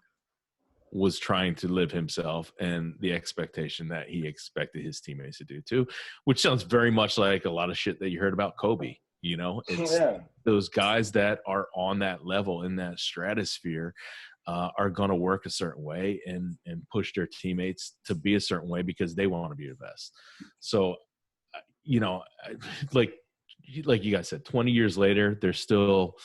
was trying to live himself and the expectation that he expected his teammates to do too, which sounds very much like a lot of shit that you heard about Kobe, You know, it's those guys that are on that level in that stratosphere are going to work a certain way and push their teammates to be a certain way because they want to be the best. So, you know, like you guys said, 20 years later, they're still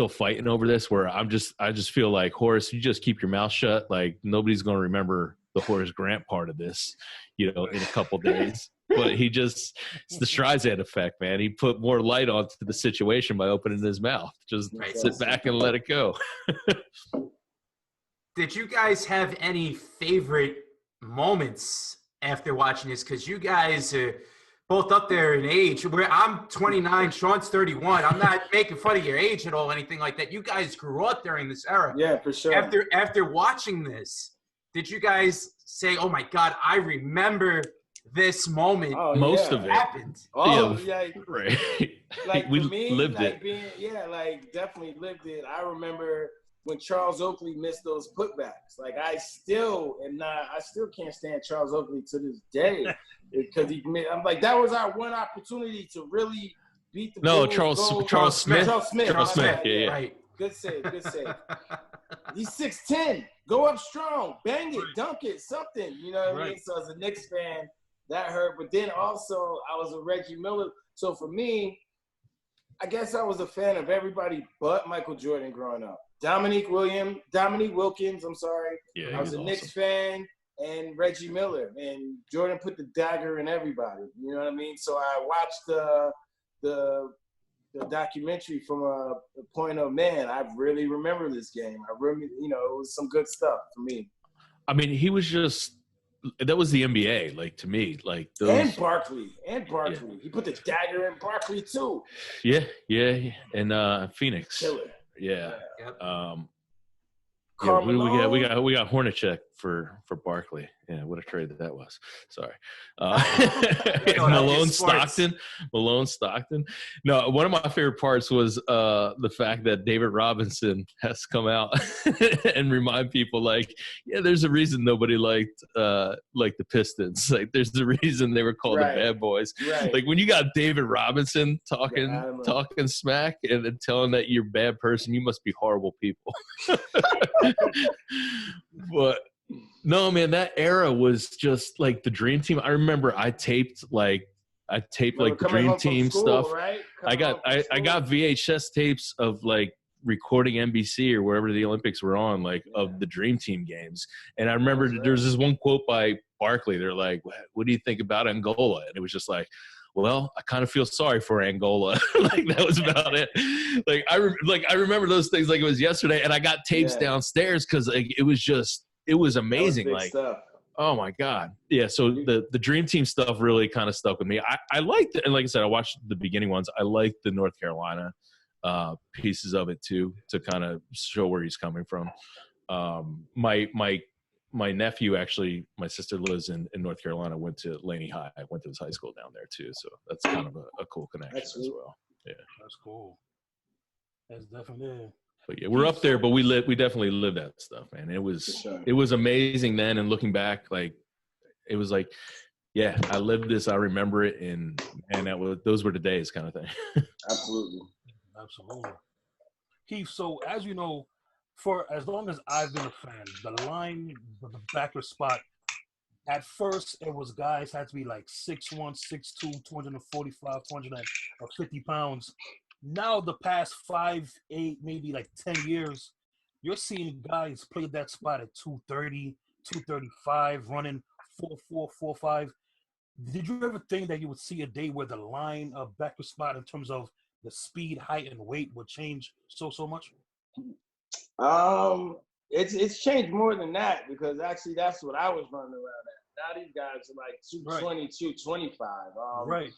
fighting over this, where I just feel like, Horace, you just keep your mouth shut. Like, nobody's going to remember the Horace Grant part of this, you know, in a couple days. But it's the Streisand effect, man. He put more light onto the situation by opening his mouth. Just sit back and let it go.
Did you guys have any favorite moments after watching this? Because you guys are both up there in age. Where I'm 29, Sean's 31. I'm not making fun of your age at all, anything like that. You guys grew up during this era.
Yeah, for sure.
After watching this, did you guys say, "Oh my God, I remember this moment"?
Oh,
most of it
happened.
Oh,
yeah, right.
Like
we
for me,
lived
like
it.
like definitely lived it. I remember when Charles Oakley missed those putbacks. Like I still can't stand Charles Oakley to this day because I'm like, that was our one opportunity to really beat the Bulls.
Charles Smith.
Charles Smith.
Yeah.
Right. Good save. He's 6'10". Go up strong, bang it, dunk it, something. You know what I mean? So as a Knicks fan, that hurt. But then also I was a Reggie Miller. So for me, I guess I was a fan of everybody but Michael Jordan growing up. Dominique Wilkins, I'm sorry.
Yeah,
I was a Knicks fan, and Reggie Miller. And Jordan put the dagger in everybody. You know what I mean? So I watched the documentary from a point of, man, I really remember this game. I really, you know, it was some good stuff for me.
I mean, he was that was the NBA, like, to me, like those.
And Barkley.
Yeah.
He put the dagger in Barkley too.
Yeah, and Phoenix.
Killer.
Yeah.
Yep.
Yeah, we got Hornacek for Barkley. Yeah, what a trade that was. Sorry. Malone Stockton. No, one of my favorite parts was the fact that David Robinson has to come out and remind people, like, yeah, there's a reason nobody liked the Pistons. Like, there's a reason they were called the Bad Boys.
Right.
Like, when you got David Robinson talking smack and telling that you're a bad person, you must be horrible people. But no, man, that era was just like the Dream Team. I remember I taped like the Dream Team stuff.
Right?
I got VHS tapes of like recording NBC or wherever the Olympics were on, like of the Dream Team games. And I remember there's this one quote by Barkley. They're like, "What do you think about Angola?" And it was just like, well, I kind of feel sorry for Angola. Like, that was about it. Like, I remember those things like it was yesterday, and I got tapes downstairs because like it was amazing. Like, stuff. Oh my God. Yeah. So the Dream Team stuff really kind of stuck with me. I liked it. And like I said, I watched the beginning ones. I liked the North Carolina pieces of it too, to kind of show where he's coming from. My nephew, actually, my sister lives in North Carolina, went to Laney High. I went to his high school down there too. So that's kind of a cool connection as well. Yeah.
That's cool. That's definitely it.
But yeah, we're up there, but we definitely lived that stuff, man. It was amazing then, and looking back, like, it was like, yeah, I lived this, I remember it, and those were the days, kind of thing.
Absolutely.
Keith, so as you know, for as long as I've been a fan, the line, the backer spot, at first it was guys had to be like 6'1", 6'2", 245, 250 pounds. Now the past 5, 8, maybe like 10 years, you're seeing guys play that spot at 230, 235, running 4'4", 4'5". Did you ever think that you would see a day where the line of backer spot in terms of the speed, height, and weight would change so much?
It's changed more than that, because actually that's what I was running around at. Now these guys are like 220, 225.
Right.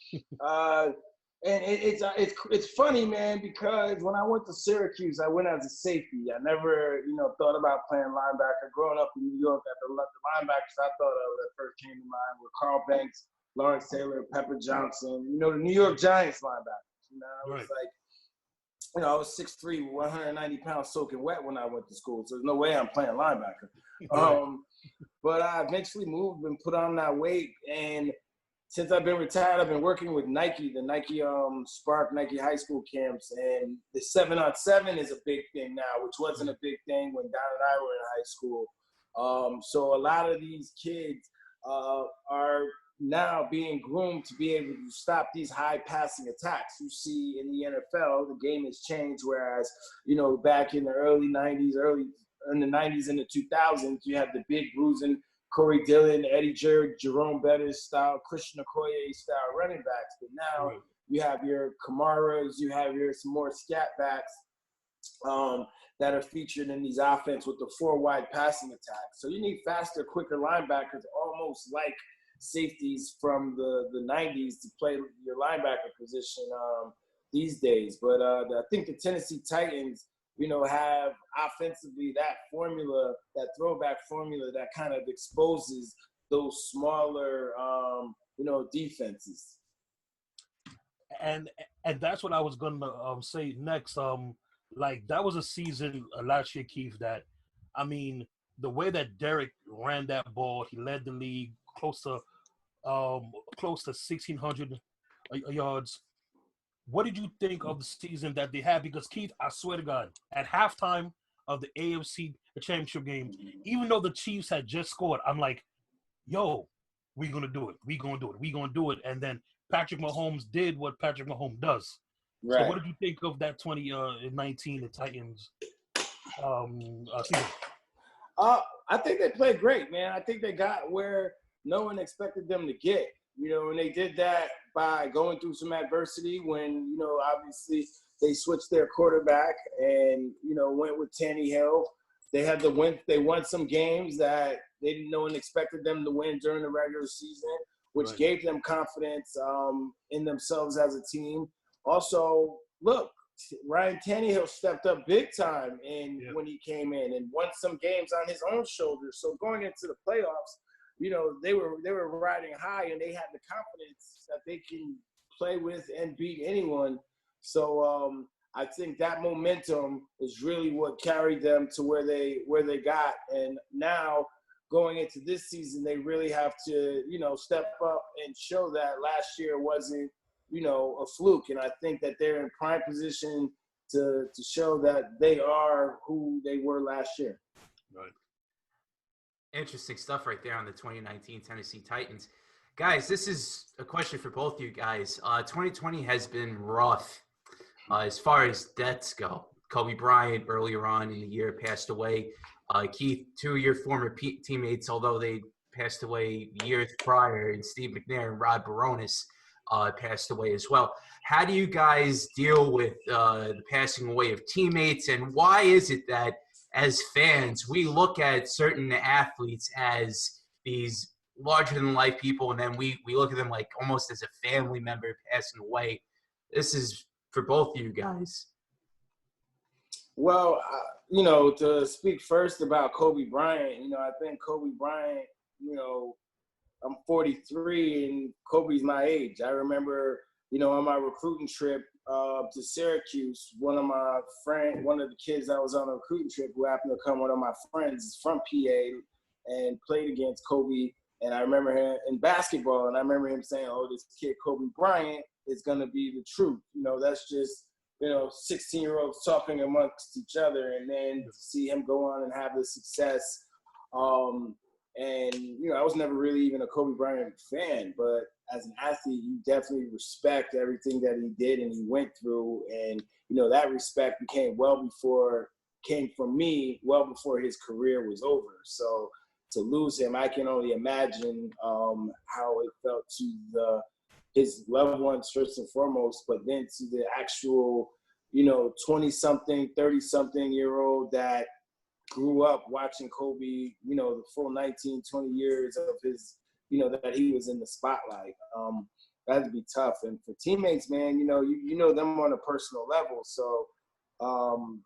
And it's funny, man, because when I went to Syracuse, I went as a safety. I never, thought about playing linebacker. Growing up in New York, the linebackers I thought of that first came to mind were Carl Banks, Lawrence Taylor, Pepper Johnson. The New York Giants linebackers. It was like, I was 6'3", 190 pounds soaking wet when I went to school, so there's no way I'm playing linebacker. But I eventually moved and put on that weight, and since I've been retired, I've been working with Nike, the Nike Spark, Nike high school camps, and the 7-on-7 is a big thing now, which wasn't a big thing when Don and I were in high school. So a lot of these kids are now being groomed to be able to stop these high passing attacks. You see in the NFL, the game has changed, whereas, back in the early 90s and the 2000s, you had the big bruising Corey Dillon, Eddie Jerome Bettis style, Christian Okoye style running backs. But now you have your Kamaras, you have some more scat backs that are featured in these offense with the 4 wide passing attacks. So you need faster, quicker linebackers, almost like safeties from the 90s to play your linebacker position these days. But I think the Tennessee Titans, have offensively that formula, that throwback formula that kind of exposes those smaller, defenses.
And that's what I was gonna say next. Like that was a season last year, Keith. That I mean, the way that Derek ran that ball, he led the league close to 1,600 yards. What did you think of the season that they had? Because Keith, I swear to God, at halftime of the AFC Championship game, even though the Chiefs had just scored, I'm like, yo, we're going to do it. We're going to do it. We're going to do it. And then Patrick Mahomes did what Patrick Mahomes does.
Right.
So what did you think of that 2019 the Titans season?
I think they played great, man. I think they got where no one expected them to get. And they did that by going through some adversity when, obviously they switched their quarterback and, went with Tannehill. They had the win. They won some games that no one expected them to win during the regular season, which gave them confidence in themselves as a team. Also, look, Ryan Tannehill stepped up big time when he came in and won some games on his own shoulders. So going into the playoffs, they were riding high and they had the confidence that they can play with and beat anyone. So I think that momentum is really what carried them to where they got. And now going into this season, they really have to, step up and show that last year wasn't, a fluke. And I think that they're in prime position to show that they are who they were last year.
Right.
Interesting stuff right there on the 2019 Tennessee Titans. Guys, this is a question for both you guys. 2020 has been rough as far as deaths go. Kobe Bryant earlier on in the year passed away. Keith, 2 of your former teammates, although they passed away years prior, and Steve McNair and Rod Baronis passed away as well. How do you guys deal with the passing away of teammates, and why is it that as fans, we look at certain athletes as these larger-than-life people, and then we look at them like almost as a family member passing away? This is for both of you guys.
Well, to speak first about Kobe Bryant, I think Kobe Bryant, I'm 43 and Kobe's my age. I remember, on my recruiting trip to Syracuse, one of the kids that was on the recruiting trip who happened to come, one of my friends is from PA and played against Kobe. And I remember him in basketball, and I remember him saying, oh, this kid Kobe Bryant is going to be the truth. That's just, 16-year-olds talking amongst each other, and then to see him go on and have the success. And, I was never really even a Kobe Bryant fan, but as an athlete, you definitely respect everything that he did and he went through. And, that respect came from me well before his career was over. So to lose him, I can only imagine how it felt to his loved ones first and foremost, but then to the actual, 20-something, 30-something-year-old that grew up watching Kobe, the full 19, 20 years of his, that he was in the spotlight. That'd be tough. And for teammates, man, you know them on a personal level. So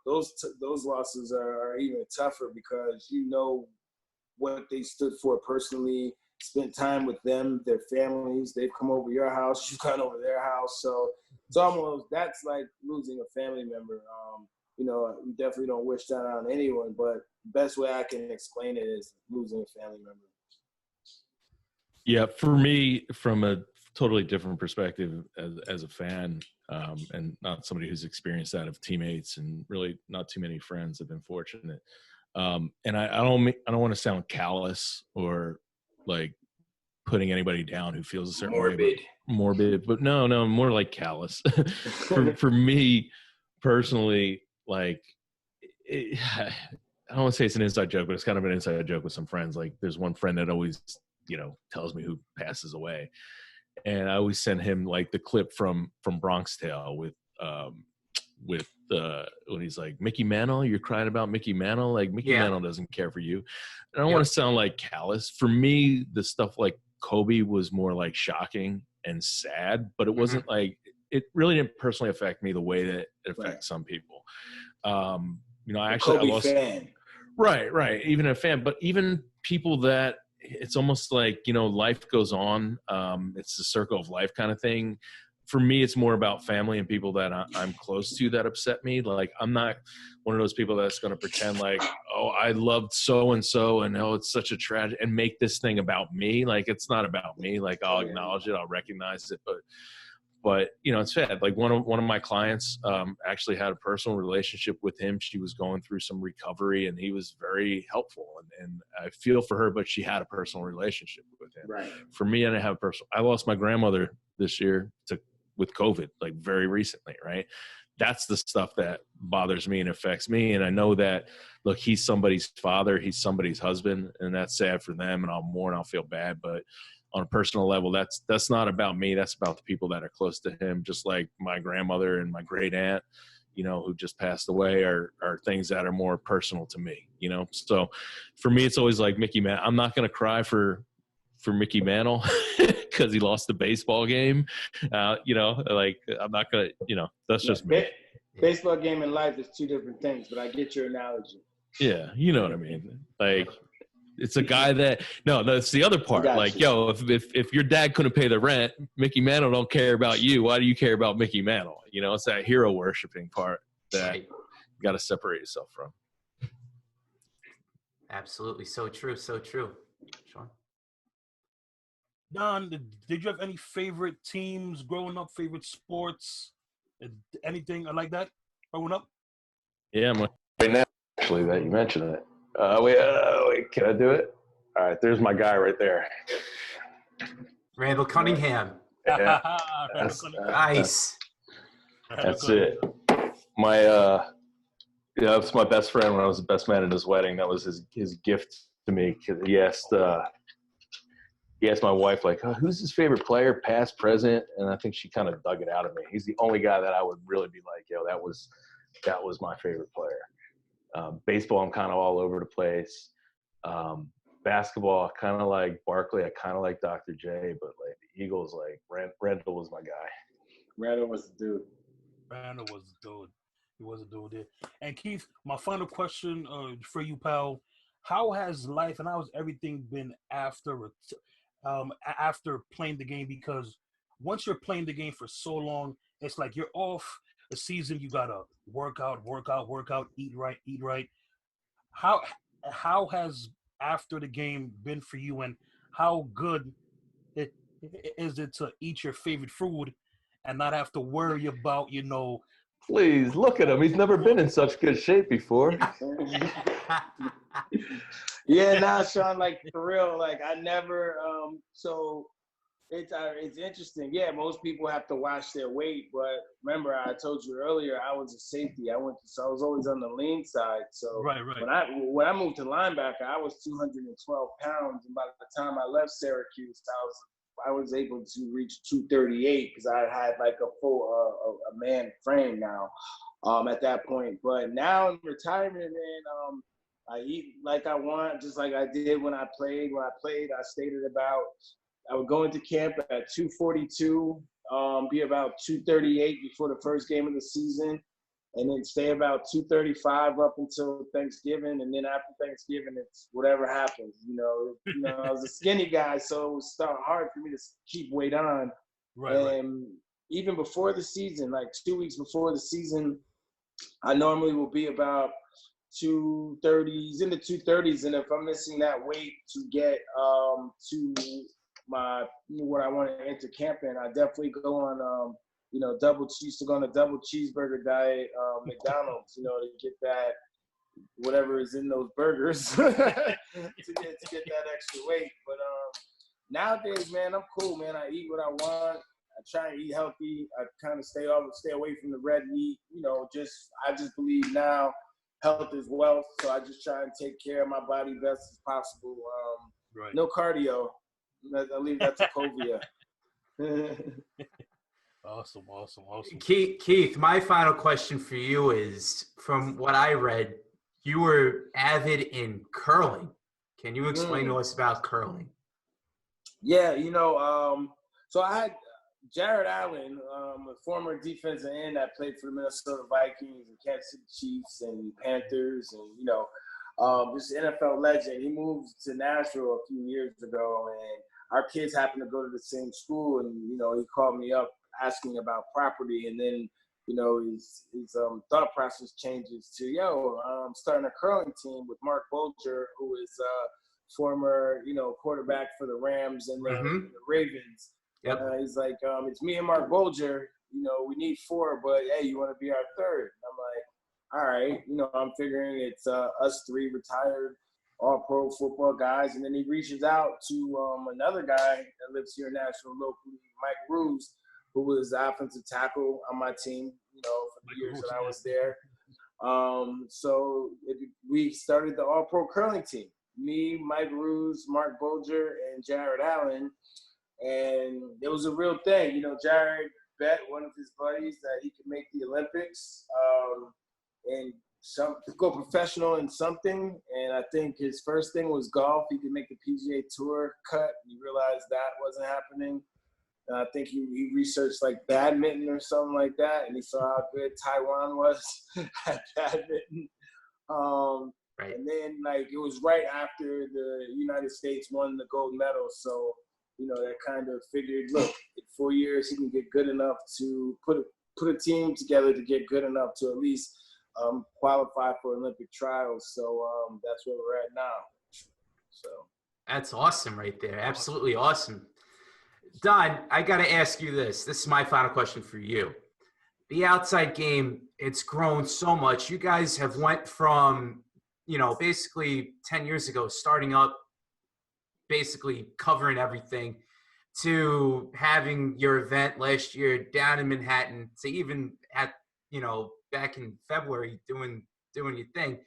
those losses are even tougher because what they stood for personally, spent time with them, their families. They've come over your house, you've gone over their house. So it's that's like losing a family member. We definitely don't wish that on anyone, but the best way I can explain it is losing a family member.
Yeah, for me, from a totally different perspective as a fan, and not somebody who's experienced that of teammates, and really not too many friends have been fortunate. And I don't want to sound callous or like putting anybody down who feels a certain way. Morbid, but no, more like callous. for me personally, like I don't want to say it's an inside joke, but it's kind of an inside joke with some friends. Like there's one friend that always, tells me who passes away, and I always send him like the clip from Bronx Tale with when he's like, Mickey Mantle, you're crying about Mickey Mantle, like Mickey Mantle doesn't care for you. And I don't want to sound like callous. For me, the stuff like Kobe was more like shocking and sad, but it wasn't like, it really didn't personally affect me the way that it affects some people. I lost
fan.
Right. Even a fan, but even people that it's almost like, life goes on. It's the circle of life kind of thing. For me, it's more about family and people that I'm close to that upset me. Like, I'm not one of those people that's going to pretend like, oh, I loved so-and-so and oh, it's such a tragedy and make this thing about me. Like, it's not about me. Like, I'll acknowledge it. I'll recognize it. But it's sad. Like one of my clients actually had a personal relationship with him. She was going through some recovery and he was very helpful. And I feel for her, but she had a personal relationship with him.
Right.
For me, I didn't have a personal. I lost my grandmother this year with COVID, like very recently, right? That's the stuff that bothers me and affects me. And I know that, look, he's somebody's father, he's somebody's husband, and that's sad for them. And I'll mourn, I'll feel bad. But on a personal level, that's not about me. That's about the people that are close to him. Just like my grandmother and my great aunt, who just passed away are things that are more personal to me, So for me, it's always like Mickey Mantle. I'm not going to cry for Mickey Mantle because he lost the baseball game. Like I'm not going to, that's just me.
Baseball game and life is two different things, but I get your analogy.
Yeah. You know what I mean? Like it's a guy that's the other part. Like, yo, if your dad couldn't pay the rent, Mickey Mantle don't care about you. Why do you care about Mickey Mantle? It's that hero worshiping part that you got to separate yourself from.
Absolutely. So true. So true. Sean?
Don, did you have any favorite teams growing up, favorite sports, anything like that growing up?
Yeah, right now, actually, that you mentioned it. Wait, can I do it? All right, there's my guy right there.
Randall Cunningham.
Yeah,
nice.
That's it. That's my best friend when I was the best man at his wedding. That was his gift to me because he asked my wife, like, oh, who's his favorite player, past, present? And I think she kind of dug it out of me. He's the only guy that I would really be like, yo, that was my favorite player. Baseball, I'm kind of all over the place. Basketball, kind of like Barkley. I kind of like Dr. J, but like the Eagles, like Randall was my guy.
Randall was the dude.
He was a dude there. And Keith, my final question for you, pal. How has life and how has everything been after playing the game? Because once you're playing the game for so long, it's like you're off a season. You gotta work out, eat right. How has after the game been for you, and how good is it to eat your favorite food and not have to worry about
Please look at him. He's never been in such good shape before.
Yeah, Sean, like for real, like I never. So it's interesting. Yeah, most people have to watch their weight, but remember, I told you earlier, I was a safety. I was always on the lean side. So
right.
When I moved to linebacker, I was 212 pounds, and by the time I left Syracuse, I was able to reach 238 because I had like a full a man frame now at that point. But now in retirement, man, I eat like I want, just like I did when I played. When I played, I would go into camp at 242, be about 238 before the first game of the season, and then stay about 235 up until Thanksgiving. And then after Thanksgiving, it's whatever happens. I was a skinny guy, so it was hard for me to keep weight on.
Right.
Even before the season, like 2 weeks before the season, I normally will be about 230s, in the 230s. And if I'm missing that weight to get to what I want to enter camp in, I definitely go on used to go on a double cheeseburger diet, McDonald's, to get that whatever is in those burgers to get that extra weight. But nowadays, man, I'm cool, man. I eat what I want. I try and eat healthy. I kind of stay away from the red meat. I just believe now health is wealth. So I just try and take care of my body best as possible.
Right.
No cardio. I leave that to Povia.
Awesome.
Keith, my final question for you is, from what I read, you were avid in curling. Can you explain to us about curling?
Yeah, so I had Jared Allen, a former defensive end that played for the Minnesota Vikings and Kansas City Chiefs and Panthers, and this NFL legend. He moved to Nashville a few years ago, and our kids happened to go to the same school, and he called me up asking about property, and then his thought process changes to I'm starting a curling team with Mark Bolger, who is former quarterback for the Rams and the Ravens.
Yep.
He's like, it's me and Mark Bolger. We need 4, but hey, you want to be our third? I'm like, all right. I'm figuring it's us 3 retired all-pro football guys, and then he reaches out to another guy that lives here in Nashville locally, Mike Ruse, who was the offensive tackle on my team, for the years that I was there. We started the all-pro curling team. Me, Mike Ruse, Mark Bolger, and Jared Allen. And it was a real thing. Jared bet one of his buddies that he could make the Olympics and go professional in something. And I think his first thing was golf. He could make the PGA Tour cut. He realized that wasn't happening. And I think he researched like badminton or something like that, and he saw how good Taiwan was at badminton.
Right.
And then it was right after the United States won the gold medal, so that kind of figured, look, in 4 years he can get good enough to put a team together to get good enough to at least qualify for Olympic trials. So that's where we're at now. So
that's awesome, right there. Absolutely awesome. Don, I got to ask you this. This is my final question for you. The outside game, it's grown so much. You guys have went from, basically 10 years ago, starting up, basically covering everything, to having your event last year down in Manhattan, to even at, back in February doing your thing.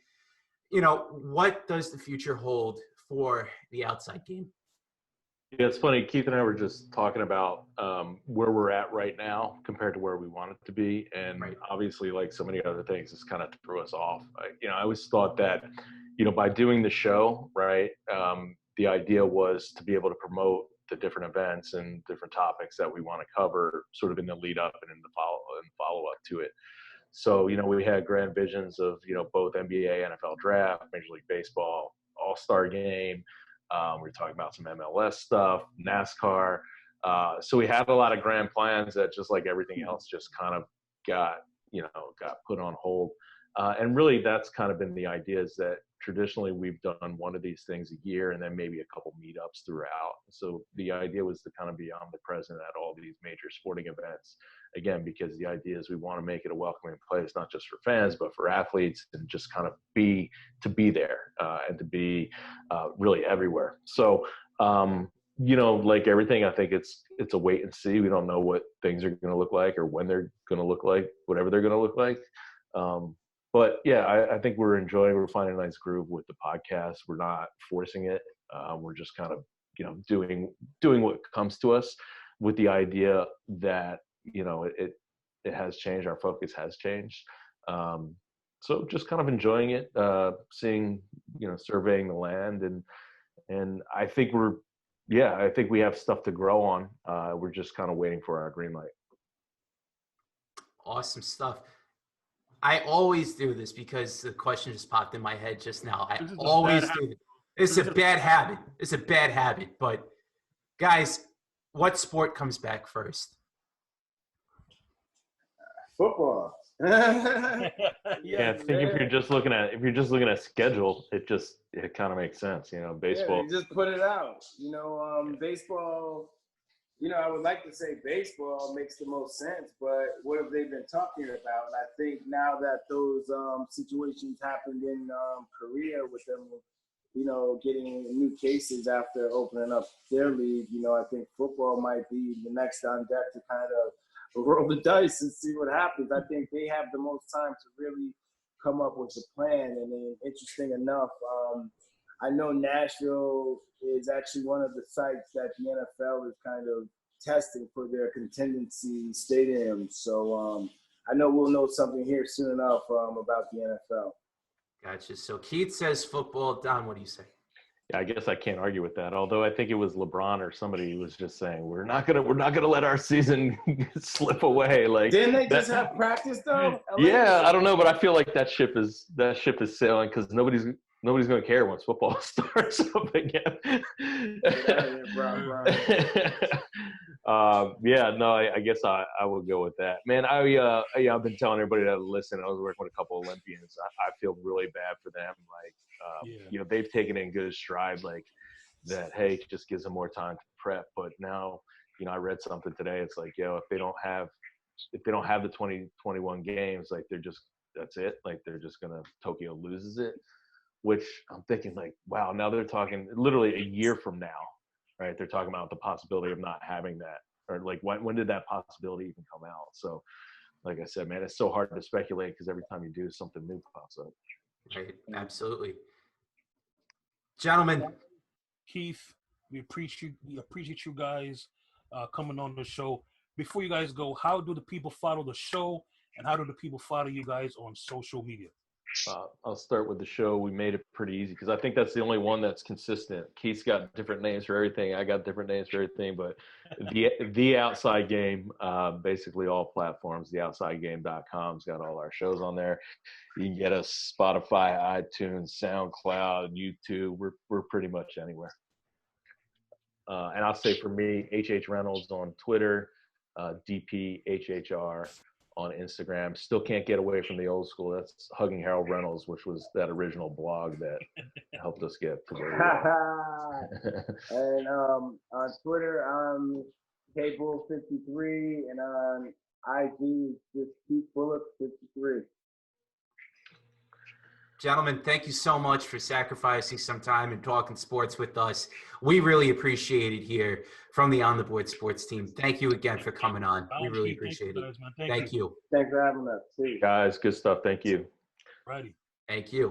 What does the future hold for the outside game?
Yeah, it's funny. Keith and I were just talking about where we're at right now compared to where we want it to be. And obviously, like so many other things, it's kind of threw us off. I always thought that, by doing the show, right, the idea was to be able to promote the different events and different topics that we want to cover sort of in the lead up and in the follow up to it. So, we had grand visions of, both NBA, NFL draft, Major League Baseball, All-Star game. We were talking about some MLS stuff, NASCAR. So we had a lot of grand plans that, just like everything else, just kind of got put on hold. And really that's kind of been the idea, is that traditionally we've done one of these things a year and then maybe a couple meetups throughout. So the idea was to kind of be omnipresent at all these major sporting events. Again, because the idea is we want to make it a welcoming place, not just for fans, but for athletes, and just kind of be there and to be really everywhere. So, like everything, I think it's a wait and see. We don't know what things are going to look like or when they're going to look like, whatever they're going to look like. But yeah, I think we're finding a nice groove with the podcast. We're not forcing it. We're just kind of, doing what comes to us, with the idea that, it has changed. Our focus has changed. So just kind of enjoying it, seeing, surveying the land, and I think we have stuff to grow on. We're just kind of waiting for our green light.
Awesome stuff. I always do this because the question just popped in my head just now. I always do this. It's a bad habit. It's a bad habit. But guys, what sport comes back first?
Football.
Yeah, I think if you're just looking at schedule, it kind of makes sense, baseball.
Yeah, just put it out. Baseball. I would like to say baseball makes the most sense, but what have they been talking about? And I think now that those situations happened in Korea with them, getting new cases after opening up their league, I think football might be the next on deck to kind of roll the dice and see what happens. I think they have the most time to really come up with a plan. And then, interesting enough, I know Nashville is actually one of the sites that the NFL is kind of testing for their contingency stadiums. So I know we'll know something here soon enough about the NFL.
Gotcha. So Keith says football. Don, what do you say?
Yeah, I guess I can't argue with that. Although I think it was LeBron or somebody who was just saying we're not gonna let our season slip away. Like,
didn't they just have practice though?
Yeah, I don't know, but I feel like that ship is sailing because nobody's going to care once football starts up again. I guess I will go with that. Man, I've been telling everybody to listen. I was working with a couple Olympians. I feel really bad for them. Like, they've taken it in good stride, like that, hey, it just gives them more time to prep. But now, I read something today. It's like, if they don't have the 2021 games, like that's it. Like they're just Tokyo loses it. Which I'm thinking, like, wow, now they're talking literally a year from now, right? They're talking about the possibility of not having that, or like when did that possibility even come out? So, like I said, man, it's so hard to speculate because every time you do, something new pops up.
Right, absolutely. Gentlemen,
Keith, we appreciate you guys coming on the show. Before you guys go, how do the people follow the show, and how do the people follow you guys on social media?
I'll start with the show. We made it pretty easy because I think that's the only one that's consistent. Keith's got different names for everything. I got different names for everything, but the Outside Game, basically all platforms. TheOutsideGame.com's got all our shows on there. You can get us Spotify, iTunes, SoundCloud, YouTube. We're pretty much anywhere. And I'll say for me, HH Reynolds on Twitter, DPHHR on Instagram. Still can't get away from the old school. That's Hugging Harold Reynolds, which was that original blog that helped us get to where we are.
And on Twitter, I'm KBull53, and on IG, just Keith Bulluck53.
Gentlemen, thank you so much for sacrificing some time and talking sports with us. We really appreciate it here from the On the Board Sports team. Thank you again for coming on. We really appreciate it.
Thank you.
Thanks for having us.
Guys, good stuff. Thank you.
Righty.
Thank you.